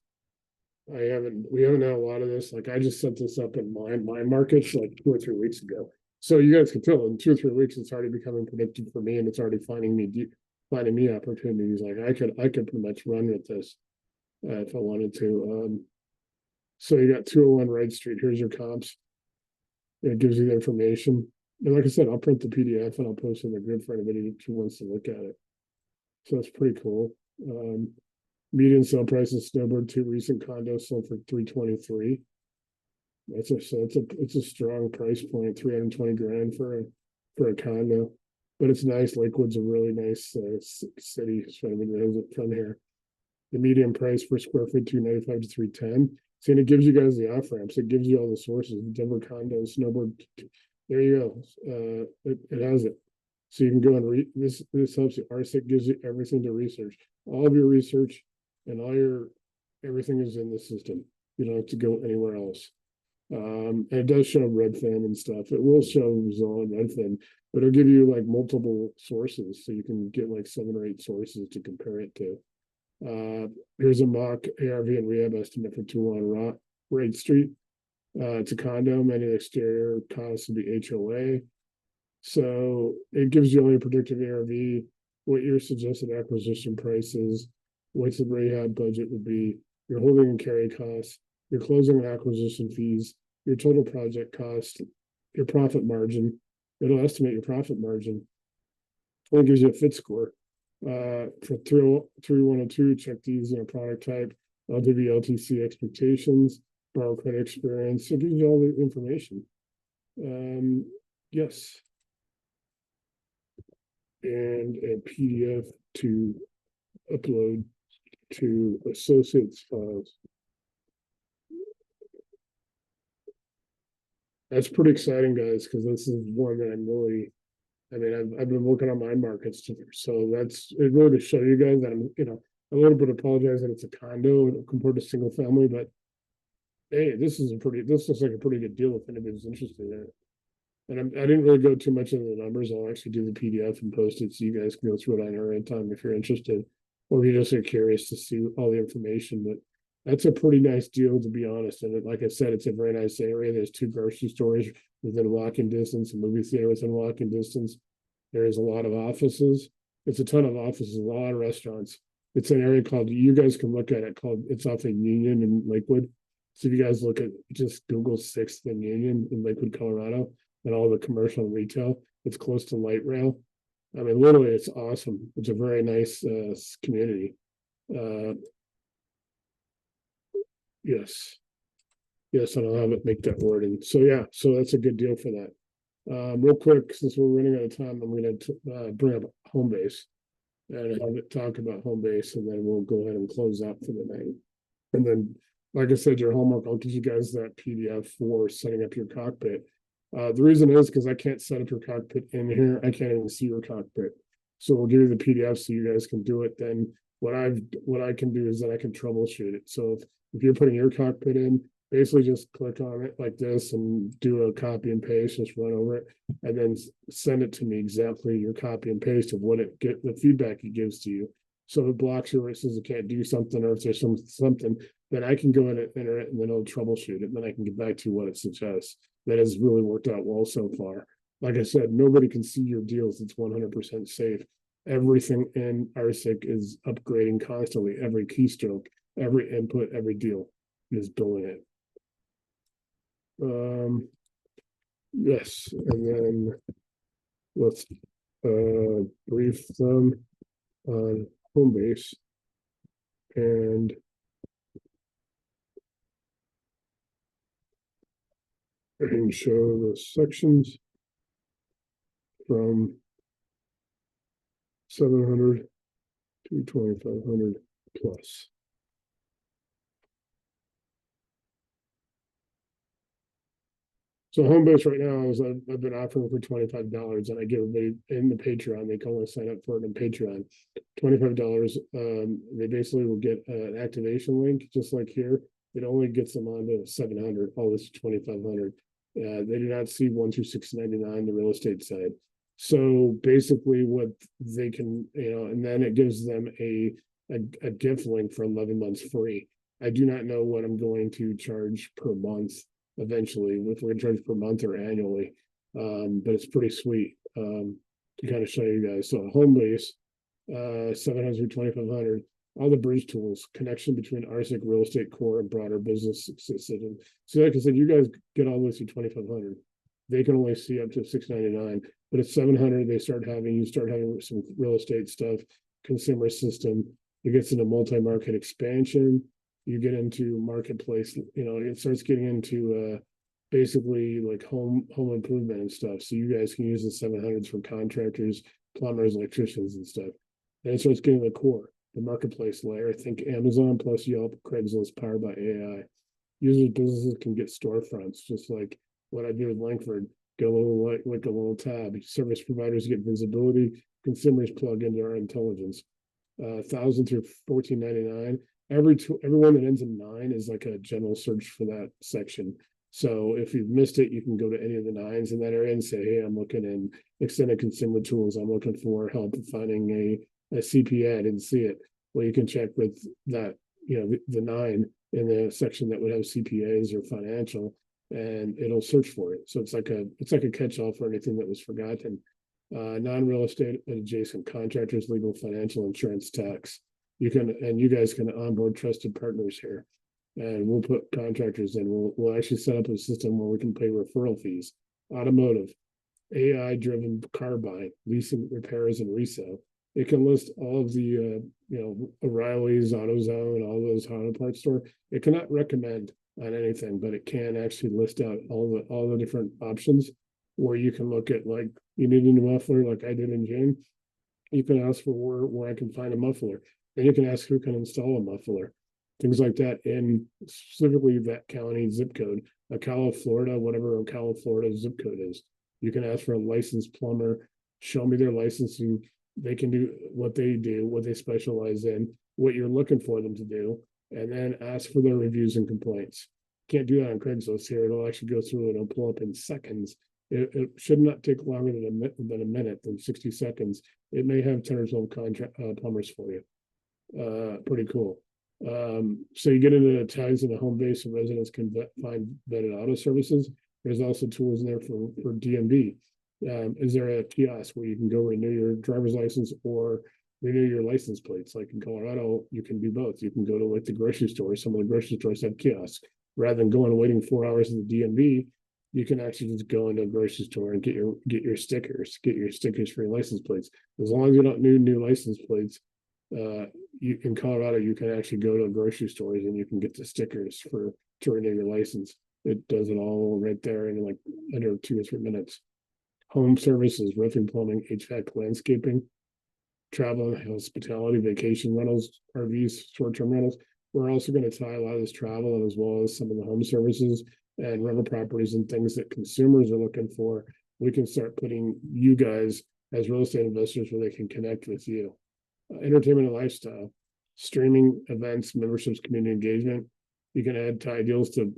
we haven't had a lot of this. Like, I just set this up in my markets like 2 or 3 weeks ago. So you guys can tell in 2 or 3 weeks it's already becoming predictive for me, and it's already finding me opportunities. Like, I could pretty much run with this if I wanted to. So you got 201 Wright Street. Here's your comps. It gives you the information. And like I said, I'll print the PDF and I'll post it in the group for anybody who wants to look at it. So that's pretty cool. Median sale prices snowboard, 2 recent condos sold for 323. It's a strong price point, 320 grand for a condo. But it's nice. Lakewood's a really nice city. So anybody knows it from here. The median price per square foot, 295 to 310. See, and it gives you guys the off ramps. It gives you all the sources. Denver condos, snowboard. There you go. It has it. So you can go and read this. This helps you. RCIC gives you everything to research. All of your research and everything is in the system. You don't have to go anywhere else. And it does show Redfin and stuff. It will show Zillow and Redfin, but it'll give you like multiple sources, so you can get like 7 or 8 sources to compare it to. Here's a mock ARV and rehab estimate for 201 Wright Street. It's a condo. Many exterior costs would be HOA. So it gives you only a predictive ARV, what your suggested acquisition price is, what the rehab budget would be, your holding and carry costs, your closing and acquisition fees, your total project cost, your profit margin. It'll estimate your profit margin. It gives you a fit score. For 3102, check these, product type, LTV, LTC expectations, borrower credit experience. It gives you all the information. Yes. And a PDF to upload to associates files. That's pretty exciting, guys, because this is one that I'm really, I've been working on my markets too. So that's it, really to show you guys that I'm, a little bit apologize that it's a condo compared to single family, but hey, this looks like a pretty good deal if anybody's interested in it. And I didn't really go too much into the numbers. I'll actually do the PDF and post it so you guys can go through it on your own time if you're interested, or if you just are curious to see all the information. But that's a pretty nice deal, to be honest. And like I said, it's a very nice area. There's 2 grocery stores within walking distance, a movie theater within walking distance. There is a lot of offices. It's a ton of offices, a lot of restaurants. It's an area called, you guys can look at it, it's off of Union in Lakewood. So if you guys look at, just Google 6th and Union in Lakewood, Colorado, and all the commercial and retail, it's close to light rail. Literally, it's awesome. It's a very nice community. Yes, and I'll have it make that wording. So yeah, so that's a good deal for that. Real quick, since we're running out of time, I'm going to bring up Homebase and have it talk about Homebase, and then we'll go ahead and close out for the night. And then, like I said, your homework, I'll give you guys that PDF for setting up your cockpit. The reason is because I can't set up your cockpit in here. I can't even see your cockpit. So we'll give you the PDF so you guys can do it. Then what I can do is that I can troubleshoot it. So if you're putting your cockpit in, basically just click on it like this and do a copy and paste, just run over it, and then send it to me exactly your copy and paste of the feedback it gives to you. So if it blocks you or it says it can't do something, or if there's something, then I can go in and enter it, and then it'll troubleshoot it, and then I can get back to you what it suggests. That has really worked out well so far. Like I said, nobody can see your deals. It's 100% safe. Everything in RCIC is upgrading constantly. Every keystroke, every input, every deal is doing it. Yes, and then let's brief them on Homebase and show the sections from 700 to 2,500 plus. So Homebase right now is I've been offering for $25, and I give everybody in the Patreon, they can only sign up for it in Patreon. $25. They basically will get an activation link, just like here. It only gets them onto 700. All this is 2,500. They do not see 1 through 699, the real estate side. So basically what they can, and then it gives them a gift link for 11 months free. I do not know what I'm going to charge per month eventually, if we're gonna charge per month or annually. But it's pretty sweet to kind of show you guys. So home base, 700, 2,500, all the bridge tools, connection between RCIC real estate core and broader business system. So like I said, you guys get all this at 2,500. They can only see up to 699, but at 700, you start having some real estate stuff, consumer system. It gets into multi-market expansion. You get into marketplace, it starts getting into basically like home improvement and stuff. So you guys can use the 700s for contractors, plumbers, electricians, and stuff. And it starts getting the core, the marketplace layer. I think Amazon plus Yelp, Craigslist, powered by AI. Users, businesses can get storefronts, just like what I do with Lankford. Get a little tab. Service providers get visibility. Consumers plug into our intelligence. 1,000 through 1499. Everyone that ends in 9 is like a general search for that section. So if you've missed it, you can go to any of the 9s in that area and say, hey, I'm looking in extended consumer tools. I'm looking for help finding a CPA. I didn't see it. Well, you can check with that, the 9 in the section that would have CPAs or financial, and it'll search for it. So it's like a catch-all for anything that was forgotten. Non-real estate adjacent contractors, legal, financial, insurance, tax. You guys can onboard trusted partners here, and we'll put contractors in. We'll actually set up a system where we can pay referral fees. Automotive, AI-driven car buying, leasing, repairs, and resale. It can list all of the O'Reilly's, AutoZone, all those auto parts store. It cannot recommend on anything, but it can actually list out all the different options where you can look at, like, you need a new muffler, like I did in June. You can ask for where I can find a muffler. Then you can ask who can install a muffler, things like that, in specifically that county zip code, Ocala, Florida, whatever Ocala, Florida zip code is. You can ask for a licensed plumber, show me their licensing. They can do what they do, what they specialize in, what you're looking for them to do, and then ask for their reviews and complaints. Can't do that on Craigslist here. It'll actually go through and it'll pull up in seconds. It should not take longer than a minute, than 60 seconds. It may have 10 or 12 plumbers for you. Pretty cool. So you get into the tags in the home base, so residents can find vetted auto services. There's also tools in there for DMV. Is there a kiosk where you can go renew your driver's license or renew your license plates? Like in Colorado, you can do both. You can go to like the grocery store. Some of the grocery stores have kiosks. Rather than going and waiting 4 hours in the DMV, you can actually just go into a grocery store and get your stickers for your license plates. As long as you don't need new license plates, in Colorado, you can actually go to grocery stores and you can get the stickers to renew your license. It does it all right there in like under 2 or 3 minutes. Home services, roofing, plumbing, HVAC, landscaping, travel and hospitality, vacation rentals, RVs, short-term rentals. We're also going to tie a lot of this travel as well as some of the home services and rental properties and things that consumers are looking for. We can start putting you guys as real estate investors where they can connect with you. Entertainment and lifestyle, streaming, events, memberships, community engagement. You can add tie deals to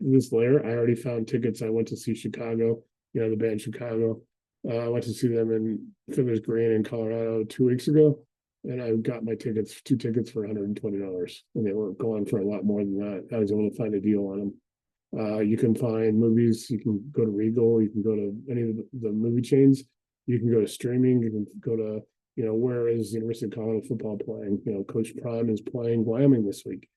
this layer. I already found tickets. I went to see Chicago, the band Chicago. I went to see them in Fiddler's Green in Colorado 2 weeks ago, and I got my tickets, 2 tickets for $120, and they were going for a lot more than that. I was able to find a deal on them. You can find movies. You can go to Regal. You can go to any of the movie chains. You can go to streaming. You can go to, where is the University of Colorado football playing? Coach Prime is playing Wyoming this week.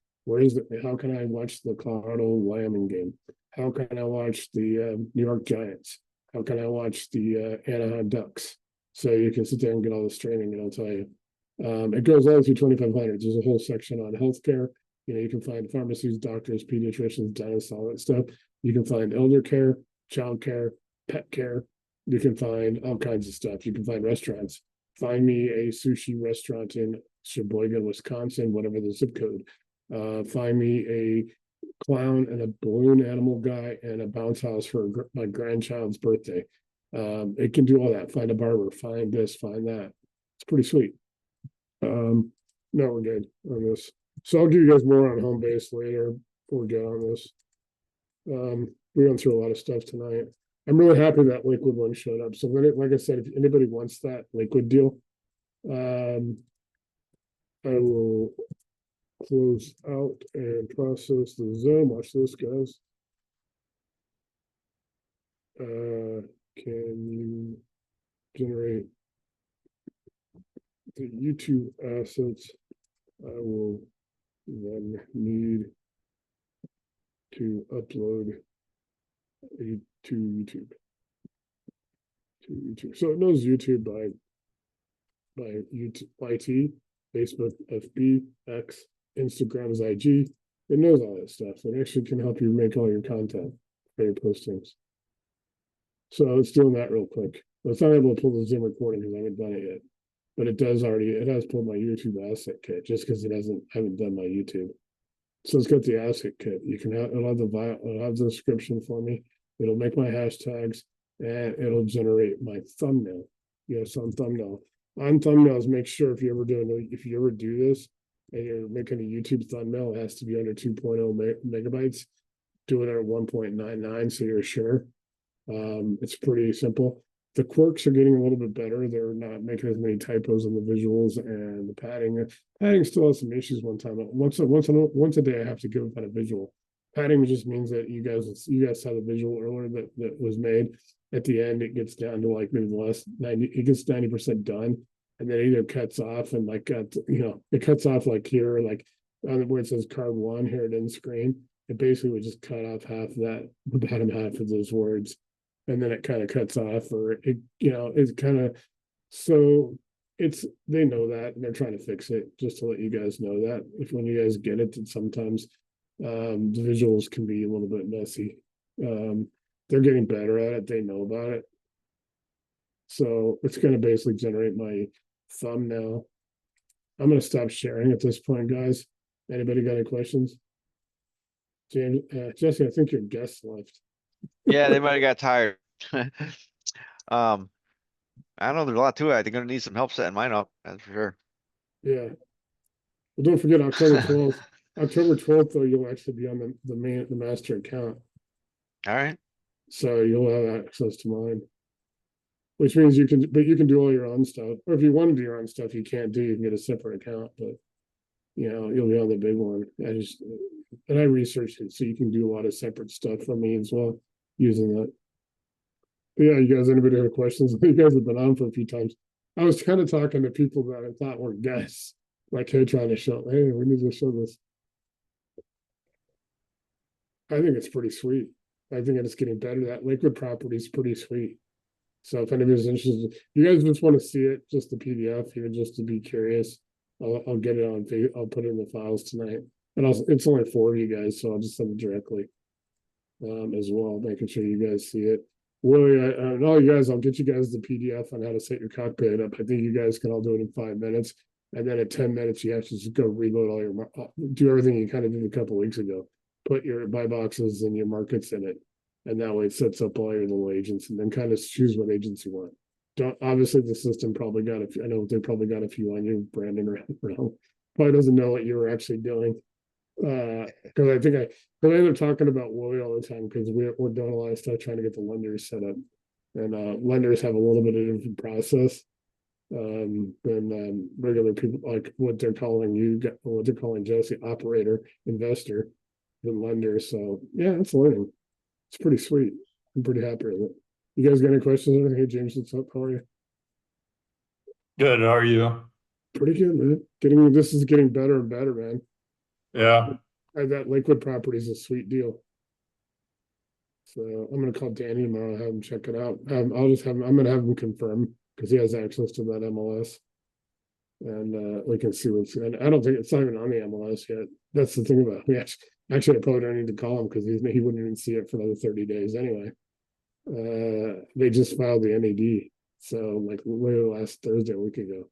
How can I watch the Colorado Wyoming game? How can I watch the New York Giants? How can I watch the Anaheim Ducks? So you can sit there and get all the streaming, and I'll tell you. It goes all through 2,500. There's a whole section on healthcare. You can find pharmacies, doctors, pediatricians, dentists, all that stuff. You can find elder care, child care, pet care. You can find all kinds of stuff. You can find restaurants. Find me a sushi restaurant in Sheboygan, Wisconsin, whatever the zip code. Find me a clown and a balloon animal guy and a bounce house for my grandchild's birthday. It can do all that. Find a barber, find this, find that. It's pretty sweet. No, we're good on this. So I'll give you guys more on home base later before we get on this. We went through a lot of stuff tonight. I'm really happy that Lakewood one showed up. So when it, like I said, if anybody wants that Lakewood deal, I will close out and process the Zoom. Watch this, guys. Can you generate the YouTube assets? I will then need to upload to YouTube. So it knows YouTube by YouTube, IT, Facebook, FB, X, Instagram's IG. It knows all that stuff. It actually can help you make all your content for your postings. So it's doing that real quick. But it's not able to pull the Zoom recording because I haven't done it yet. But it does already. It has pulled my YouTube asset kit just because I haven't done my YouTube. So it's got the asset kit. You can have it'll have the description for me. It'll make my hashtags and it'll generate my thumbnail. Yes, on thumbnail. On thumbnails, make sure if you ever do this and you're making a YouTube thumbnail, it has to be under 2.0 megabytes. Do it at 1.99 so you're sure. It's pretty simple. The quirks are getting a little bit better. They're not making as many typos in the visuals and the padding. Padding still has some issues one time. Once a day, I have to give up on a visual. Padding just means that you guys saw the visual earlier that was made. At the end, it gets down to like maybe the last 90. It gets 90% done, and then it either cuts off and it cuts off like here, like where it says card one here it didn't screen. It basically would just cut off half of that, the bottom half of those words. And then it kind of cuts off, or it's kind of, so they know that and they're trying to fix it, just to let you guys know that if when you guys get it, that sometimes the visuals can be a little bit messy. They're getting better at it, they know about it. So it's going to basically generate my thumbnail. I'm going to stop sharing at this point, guys. Anybody got any questions? James, Jesse, I think your guest left. Yeah, they might have got tired. I don't know, there's a lot to it. I think I'm gonna need some help setting mine up, that's for sure. Yeah. Well, don't forget October 12th. October 12th, though, you'll actually be on the master account. All right. So you'll have access to mine. Which means you can do all your own stuff. Or if you want to do your own stuff, you can't do, you can get a separate account, but you'll be on the big one. I researched it, so you can do a lot of separate stuff from me as well using that. But yeah, you guys, anybody have questions? You guys have been on for a few times. I was kind of talking to people that I thought were guests, like, hey, trying to show, hey, we need to show this. I think it's pretty sweet. I think it's getting better. That Lakewood property is pretty sweet. So if anybody's interested, you guys just want to see it, just the PDF, even just to be curious, I'll get it on. I'll put it in the files tonight, and it's only 4 of you guys, so I'll just send it directly, as well, making sure you guys see it. Willie, and all you guys, I'll get you guys the PDF on how to set your cockpit up. I think you guys can all do it in 5 minutes, and then at 10 minutes, you have to just go reload all your do everything you kind of did a couple weeks ago. Put your buy boxes and your markets in it. And that way it sets up all your little agents, and then kind of choose what agents you want. Obviously the system probably got I know they probably got a few on you, Brandon, around. Probably doesn't know what you were actually doing. Because I end up talking about Willie all the time because we're doing a lot of stuff trying to get the lenders set up. And lenders have a little bit of a different process than regular people, like what they're calling Jesse, operator, investor, than lenders. So yeah, it's learning. It's pretty sweet. I'm pretty happy with it. You guys got any questions? Hey, James, what's up? How are you? Good. How are you? Pretty good, man. This is getting better and better, man. Yeah. That Lakewood property is a sweet deal. So I'm gonna call Danny tomorrow, have him check it out. I'm gonna have him confirm because he has access to that MLS, and we can see what's. And I don't think it's not even on the MLS yet. That's the thing about it. Actually, I probably don't need to call him because he wouldn't even see it for another 30 days anyway. They just filed the NED, so like literally last Thursday, a week ago.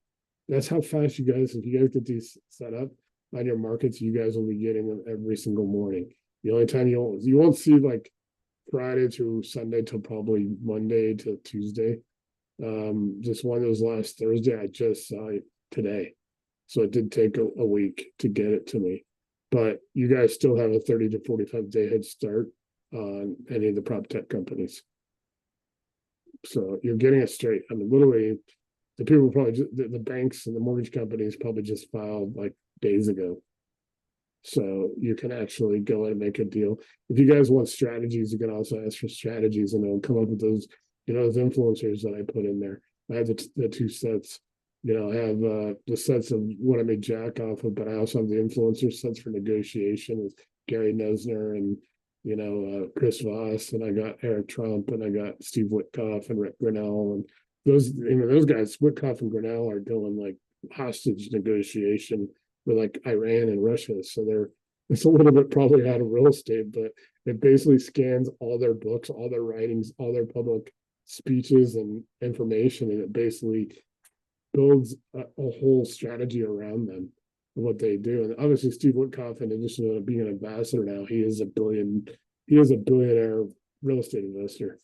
That's how fast you guys, if you guys get these set up on your markets, you guys will be getting them every single morning. The only time you won't see like Friday to Sunday till probably Monday to Tuesday. Just one of those last Thursday, I just saw it today, so it did take a week to get it to me. But you guys still have a 30 to 45 day head start on any of the prop tech companies. So you're getting it straight. I mean, literally, the people probably the banks and the mortgage companies probably just filed like days ago. So you can actually go in and make a deal. If you guys want strategies, you can also ask for strategies, and they'll come up with those, those influencers that I put in there. I have the two sets. I have the sets of what I made jack off of, but I also have the influencer sets for negotiation with Gary Nesner and Chris Voss, and I got Eric Trump, and I got Steve Witkoff and Rick Grinnell, and those guys, Witkoff and Grinnell, are doing like hostage negotiation with like Iran and Russia. So it's a little bit probably out of real estate, but it basically scans all their books, all their writings, all their public speeches and information, and it basically builds a whole strategy around them, what they do. And obviously Steve Witkoff, in addition to being an ambassador now, he is a billionaire real estate investor.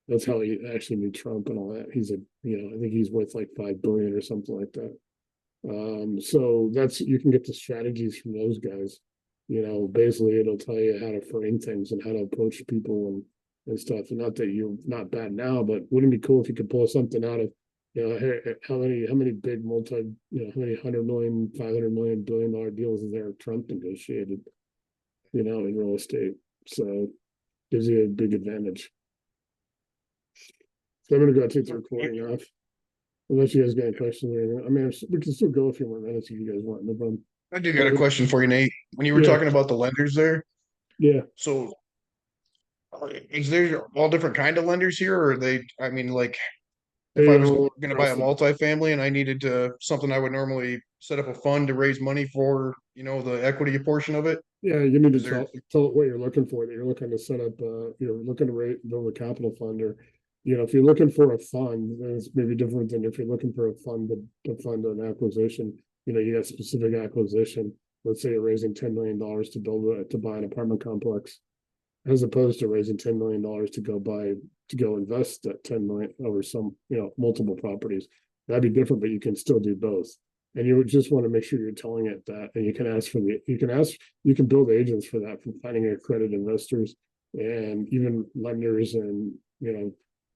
That's how he actually knew Trump and all that. He's I think he's worth like 5 billion or something like that. So you can get the strategies from those guys. Basically it'll tell you how to frame things and how to approach people and stuff. And not that you're not bad now, but wouldn't it be cool if you could pull something out of, how many big how many 100 million, 500 million, billion-dollar deals is there Trump negotiated, in real estate. So gives you a big advantage. So I'm gonna go take the recording off. Unless you guys got any questions or anything. I mean, we can still go a few more minutes if you guys want. No problem. I do got a question for you, Nate. When you were talking about the lenders there, Yeah. so is there all different kind of lenders here, or are they? I mean, like, if I was going to buy a multifamily and I needed something, I would normally set up a fund to raise money for, the equity portion of it. Yeah, you need to tell what you're looking for. That you're looking to set up. You're looking to build a capital fund, or if you're looking for a fund, then it's maybe different than if you're looking for a fund to fund an acquisition. You got specific acquisition. Let's say you're raising $10 million to buy an apartment complex, as opposed to raising $10 million to go invest that 10 million over some, multiple properties. That'd be different, but you can still do both. And you would just want to make sure you're telling it that, and you can build agents for that, from finding accredited investors and even lenders and,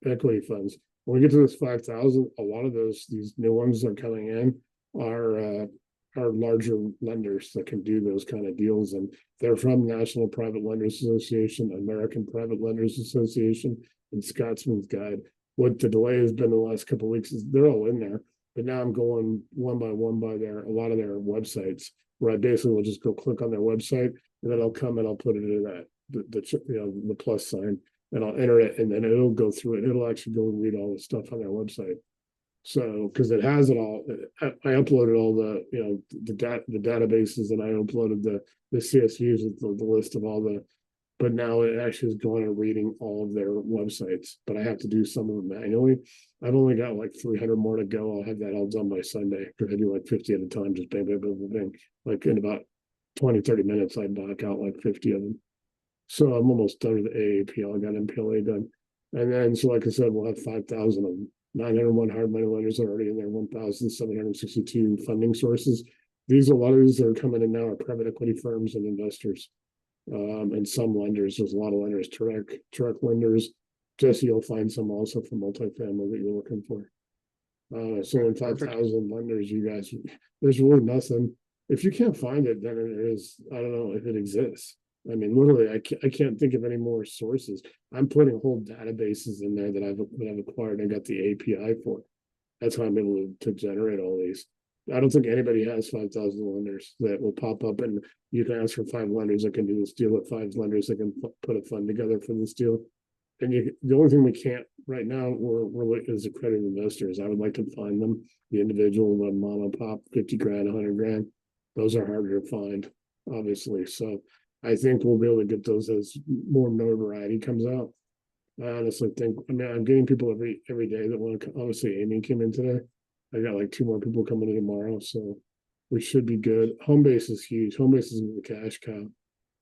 equity funds. When we get to this 5,000, a lot of these new ones that are coming in are larger lenders that can do those kind of deals, and they're from National Private Lenders Association, American Private Lenders Association, and Scotsman's Guide. What the delay has been the last couple of weeks is they're all in there, but now I'm going one by one by a lot of their websites, where I basically will just go click on their website, and then I'll come and I'll put it in that the plus sign, and I'll enter it, and then it'll go through it. It'll actually go and read all the stuff on their website. So, because it has it all, I uploaded all the databases, and I uploaded the CSVs with the list of all but now it actually is going and reading all of their websites, but I have to do some of them manually. I've only got like 300 more to go. I'll have that all done by Sunday, because I do like 50 at a time, just bang, bang, bang, bang. Like in about 20-30 minutes, I knock out like 50 of them. So I'm almost done with the AAPL. I got MPLA done. And then, so like I said, we'll have 5,000 of them. 901 hard money lenders are already in there, 1,762 funding sources. A lot of these that are coming in now are private equity firms and investors, and some lenders. There's a lot of lenders, truck lenders. Jesse, you'll find some also for multifamily that you're looking for. So in 5,000 lenders, you guys, there's really nothing. If you can't find it, then it is, I don't know if it exists. I mean, literally, I can't think of any more sources. I'm putting whole databases in there that I've acquired and got the API for. That's how I'm able to generate all these. I don't think anybody has 5,000 lenders that will pop up, and you can ask for 5 lenders that can do this deal, with 5 lenders that can put a fund together for this deal. And the only thing we can't right now we're is accredited investors. I would like to find them, the individual, the mom and pop, 50 grand, 100 grand. Those are harder to find, obviously. So I think we'll be able to get those as more notoriety comes out. I honestly think, I'm getting people every day that want to. Obviously, Amy came in today. I got like 2 more people coming in tomorrow, so we should be good. Homebase is huge. Homebase is the cash cow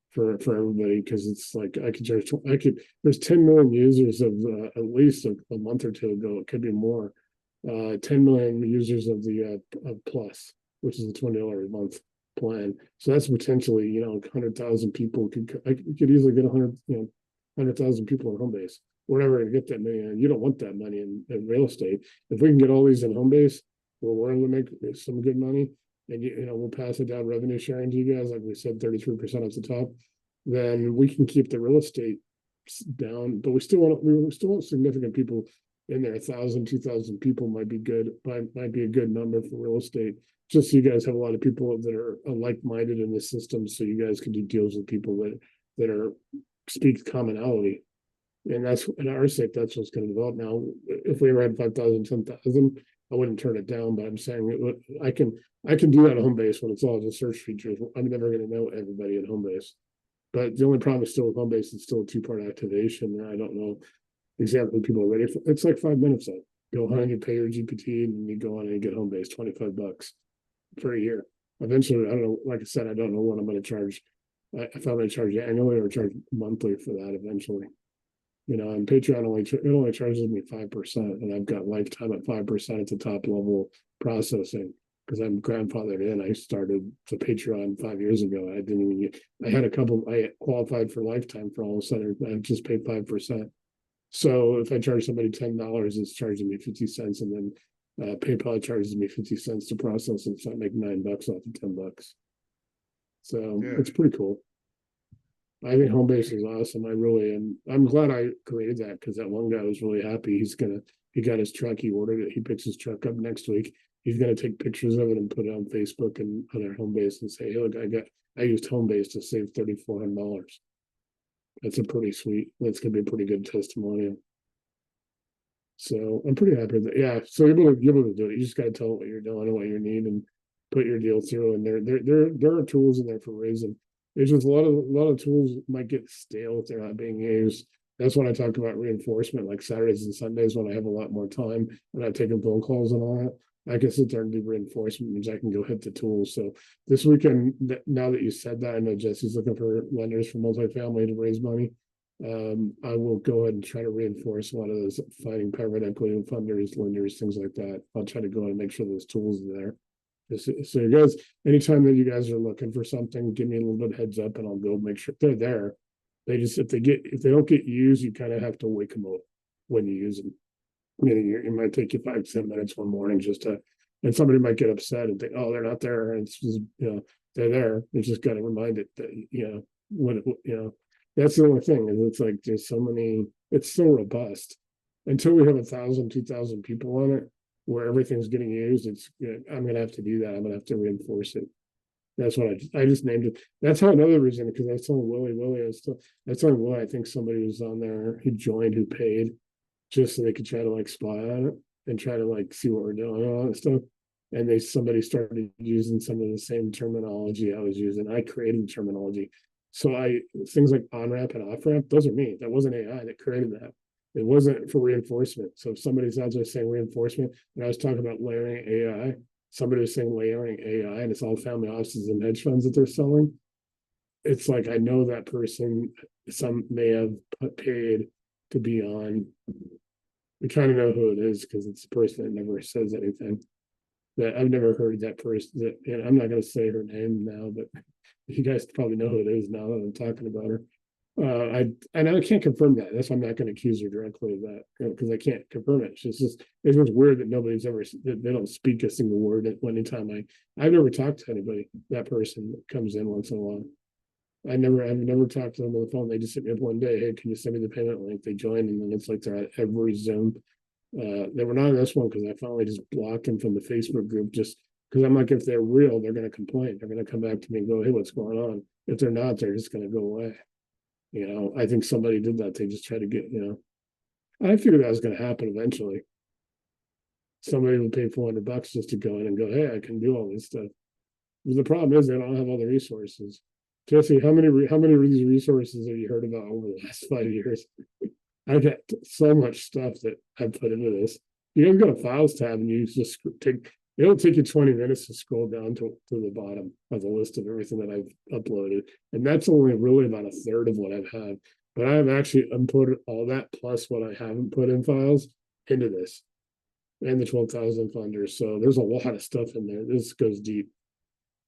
for everybody, because it's like there's 10 million users of at least a month or two ago. It could be more. 10 million users of the of Plus, which is a $20 a month plan. So that's potentially 100,000 people could easily get 100 100,000 people in home base. We're never gonna get that many, and you don't want that money in real estate. If we can get all these in home base, we're going to make some good money, and you know, we'll pass it down revenue sharing to you guys, like we said, 33% off the top. Then we can keep the real estate down, but we still want significant people in there. 1,000, 2,000 people might be good, might be a good number for real estate. Just so you guys have a lot of people that are like-minded in the system, so you guys can do deals with people that are speak commonality. And that's in RCIC, that's what's going to develop now. If we ever had 5,000, 10,000, I wouldn't turn it down, but I'm saying I can do that at home base when it's all the search features. I'm never going to know everybody at home base. But the only problem is still with home base, it's still a 2-part activation. And I don't know exactly people are ready for. It's like 5 minutes out. Go on, you pay your GPT, and you go on and you get home base, $25 for a year. Eventually, I don't know. Like I said, I don't know what I'm going to charge. If I'm going to charge annually or charge monthly for that eventually. You know, and Patreon only charges me 5%, and I've got lifetime at 5% at the top level processing because I'm grandfathered in. I started the Patreon 5 years ago. I had a couple. I qualified for lifetime for all of a sudden. I just paid 5%. So if I charge somebody $10, it's charging me 50 cents, and then PayPal charges me 50 cents to process it, so I make $9 off of $10. So Yeah. it's pretty cool. I think home base is awesome. I really am. I'm glad I created that because that one guy was really happy. He got his truck. He ordered it. He picks his truck up next week. He's gonna take pictures of it and put it on Facebook and on our home base and say, "Hey, look, I used home base to save $3,400." That's that's gonna be a pretty good testimonial. So I'm pretty happy with that. Yeah. So you're able to do it. You just gotta tell what you're doing and what you need and put your deal through. And there are tools in there for raising. There's just a lot of tools might get stale if they're not being used. That's when I talk about reinforcement, like Saturdays and Sundays when I have a lot more time and I'm taking phone calls and all that. I can sit there and do reinforcement, means I can go hit the tools. So this weekend, now that you said that, I know Jesse's looking for lenders for multifamily to raise money. I will go ahead and try to reinforce a lot of those finding private equity funders, lenders, things like that. I'll try to go and make sure those tools are there. So you guys, anytime that you guys are looking for something, give me a little bit of heads up and I'll go make sure they're there. If they don't get used, you kind of have to wake them up when you use them. I mean, it might take you 5-10 minutes one morning and somebody might get upset and think, oh, they're not there. And it's just, they're there. You just got to remind it that, that's the only thing. And it's like, there's so many, it's so robust until we have 1,000, 2,000 people on it, where everything's getting used. I'm gonna have to do that. I'm gonna have to reinforce it. That's what I just named it. That's how another reason, because I was telling Willie, I think somebody was on there who joined, who paid just so they could try to like spy on it and try to like see what we're doing and all that stuff. And somebody started using some of the same terminology I was using. I created the terminology. So things like on-ramp and off-ramp, those are me. That wasn't AI that created that. It wasn't for reinforcement. So if somebody's out there saying reinforcement, and I was talking about layering AI, somebody was saying layering AI, and it's all family offices and hedge funds that they're selling. It's like, I know that person, some may have paid to be on. We kind of know who it is because it's a person that never says anything. That I've never heard that person. And I'm not going to say her name now, but you guys probably know who it is now that I'm talking about her. I can't confirm that. That's why I'm not going to accuse her directly of that because I can't confirm it. It's just weird that nobody's ever, they don't speak a single word at any time. I've never talked to anybody, that person that comes in once in a while. I've never talked to them on the phone. They just hit me up one day. Hey, can you send me the payment link? They join, and then it's like they're at every Zoom. They were not on this one because I finally just blocked them from the Facebook group just because I'm like, if they're real, they're going to complain. They're going to come back to me and go, hey, what's going on? If they're not, they're just going to go away. I think somebody did that. They just tried to get, I figured that was going to happen eventually. Somebody would pay $400 just to go in and go, hey, I can do all this stuff. But the problem is they don't have all the resources. Jesse, how many of these resources have you heard about over the last 5 years? I've got so much stuff that I've put into this. You guys go to Files tab and you just it'll take you 20 minutes to scroll down to the bottom of the list of everything that I've uploaded. And that's only really about a third of what I've had. But I've actually inputted all that plus what I haven't put in files into this and the 12,000 funders. So there's a lot of stuff in there. This goes deep.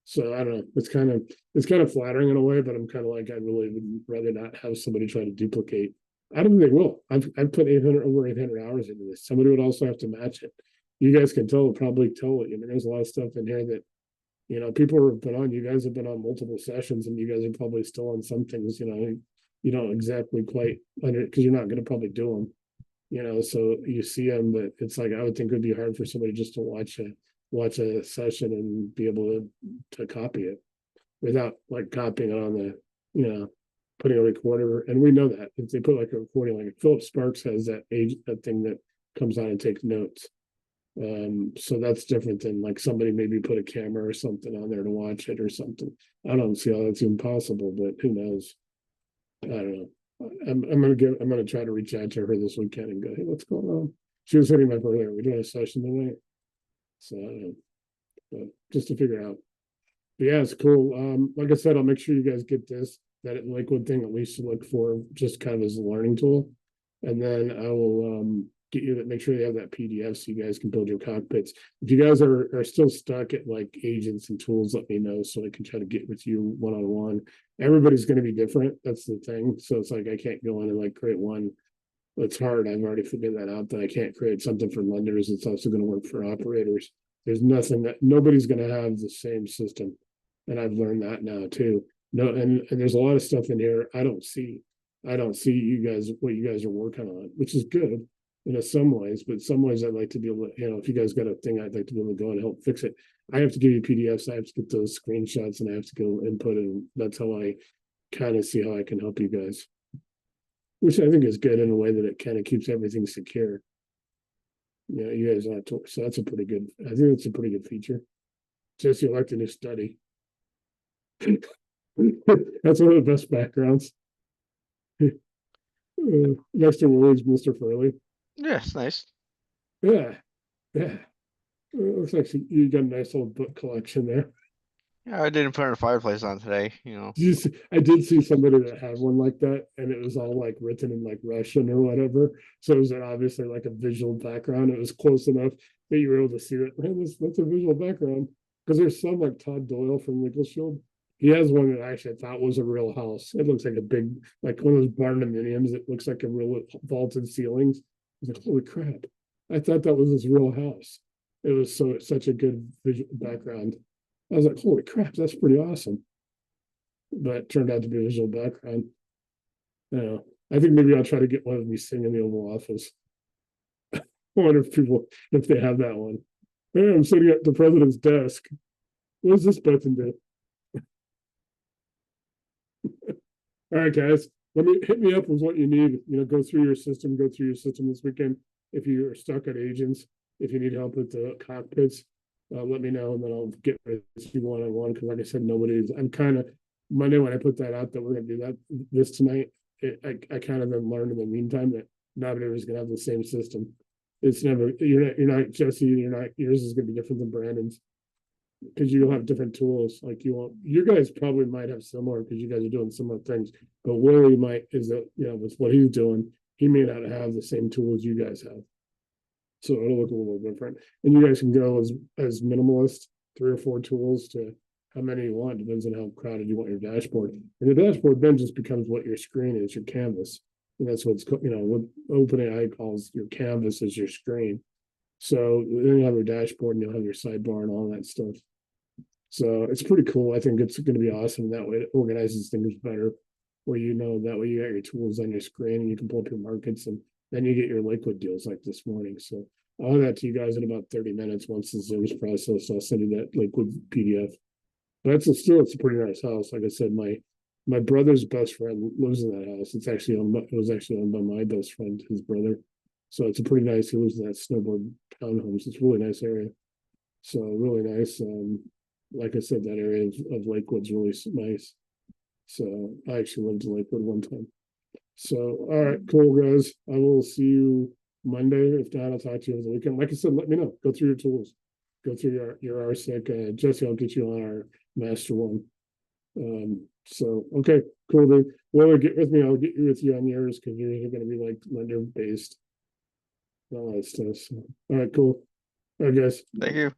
So I don't know, it's kind of flattering in a way, but I'm kind of like, I really would rather not have somebody try to duplicate. I don't think they will. I've put over 800 hours into this. Somebody would also have to match it. You guys can probably tell it. I mean, there's a lot of stuff in here that, you know, people have been on, you guys have been on multiple sessions and you guys are probably still on some things, you know, you don't exactly quite under, because you're not going to probably do them, you know, so you see them, but it's like, I would think it would be hard for somebody just to watch a session and be able to copy it without like copying it on the, you know, putting a recorder. And we know that if they put like a recording, like Philip Sparks has that thing that comes on and takes notes. So that's different than like somebody maybe put a camera or something on there to watch it or something. I don't see how that's even possible, but who knows? I don't know. I'm gonna try to reach out to her this weekend and go, hey, what's going on? She was hitting me up earlier. We're doing a session tonight. So I don't know. But just to figure out. But yeah, it's cool. Like I said, I'll make sure you guys get this, that Lakewood thing at least to look for, just kind of as a learning tool. And then I will get you that, make sure you have that PDF so you guys can build your cockpits. If you guys are still stuck at like agents and tools, let me know so I can try to get with you one-on-one. Everybody's going to be different. That's the thing. So it's like I can't go in and like create one. It's hard. I've already figured that out, that I can't create something for lenders. It's also going to work for operators. There's nothing that nobody's going to have the same system. And I've learned that now too. No, and there's a lot of stuff in here I don't see you guys, what you guys are working on, which is good in some ways, but some ways I'd like to be able to, you know, if you guys got a thing, I'd like to be able to go and help fix it. I have to give you PDFs, I have to get those screenshots and I have to go input, and that's how I kind of see how I can help you guys, which I think is good in a way that it kind of keeps everything secure. Yeah, you guys are, so that's a pretty good, I think that's a pretty good feature. Jesse, you like the new study. That's one of the best backgrounds. Next to Willie's Mr. Furley. Yeah, it's nice. Yeah. Looks like you got a nice little book collection there. Yeah, I didn't put a fireplace on today, you know. I did see somebody that had one like that, and it was all like written in like Russian or whatever. So it was obviously like a visual background. It was close enough that you were able to see that. Man, that's a visual background. Because there's some like Todd Doyle from LegalShield. He has one that actually I thought was a real house. It looks like a big, like one of those barndominiums. It looks like a real vaulted ceilings. I was like, holy crap. I thought that was his real house. It was such a good visual background. I was like, holy crap, that's pretty awesome. But it turned out to be a visual background. I think maybe I'll try to get one of these thing in the Oval Office. I wonder if they have that one. Hey, I'm sitting at the president's desk. What does this button do? All right, guys, hit me up with what you need. You know, go through your system this weekend. If you are stuck at agents, if you need help with the cockpits, let me know, and then I'll get with you one-on-one. Because like I said, I'm kind of Monday when I put that out that we're gonna do this tonight. I kind of then learned in the meantime that not everybody's gonna have the same system. It's never, you're not Jesse, yours is gonna be different than Brandon's. Because you'll have different tools, like you guys probably might have similar because you guys are doing similar things, but Willie with what he's doing, he may not have the same tools you guys have. So it'll look a little different. And you guys can go as minimalist, 3 or 4 tools to how many you want, depends on how crowded you want your dashboard. And the dashboard then just becomes what your screen is, your canvas. And that's what's, what OpenAI calls your canvas is your screen. So then you have your dashboard and you'll have your sidebar and all that stuff. So it's pretty cool. I think it's going to be awesome. That way it organizes things better, where that way you got your tools on your screen and you can pull up your markets, and then you get your Lakewood deals like this morning. So I'll have that to you guys in about 30 minutes once the Zoom's processed. I'll send you that Lakewood PDF. But it's a pretty nice house. Like I said, my brother's best friend lives in that house. It was actually owned by my best friend, his brother. So it's a pretty nice. He lives in that snowboard townhomes. It's a really nice area. So really nice. Like I said, that area of Lakewood's really nice. So I actually lived in Lakewood one time. So, all right, cool, guys. I will see you Monday. If not, I'll talk to you over the weekend. Like I said, let me know. Go through your tools. Go through your RCIC. Jesse, I'll get you on our master one. So, okay, cool. Then. Well, get with me. I'll get you with you on yours because you're going to be like lender based. All that stuff. So, all right, cool. All right, guys. Thank you.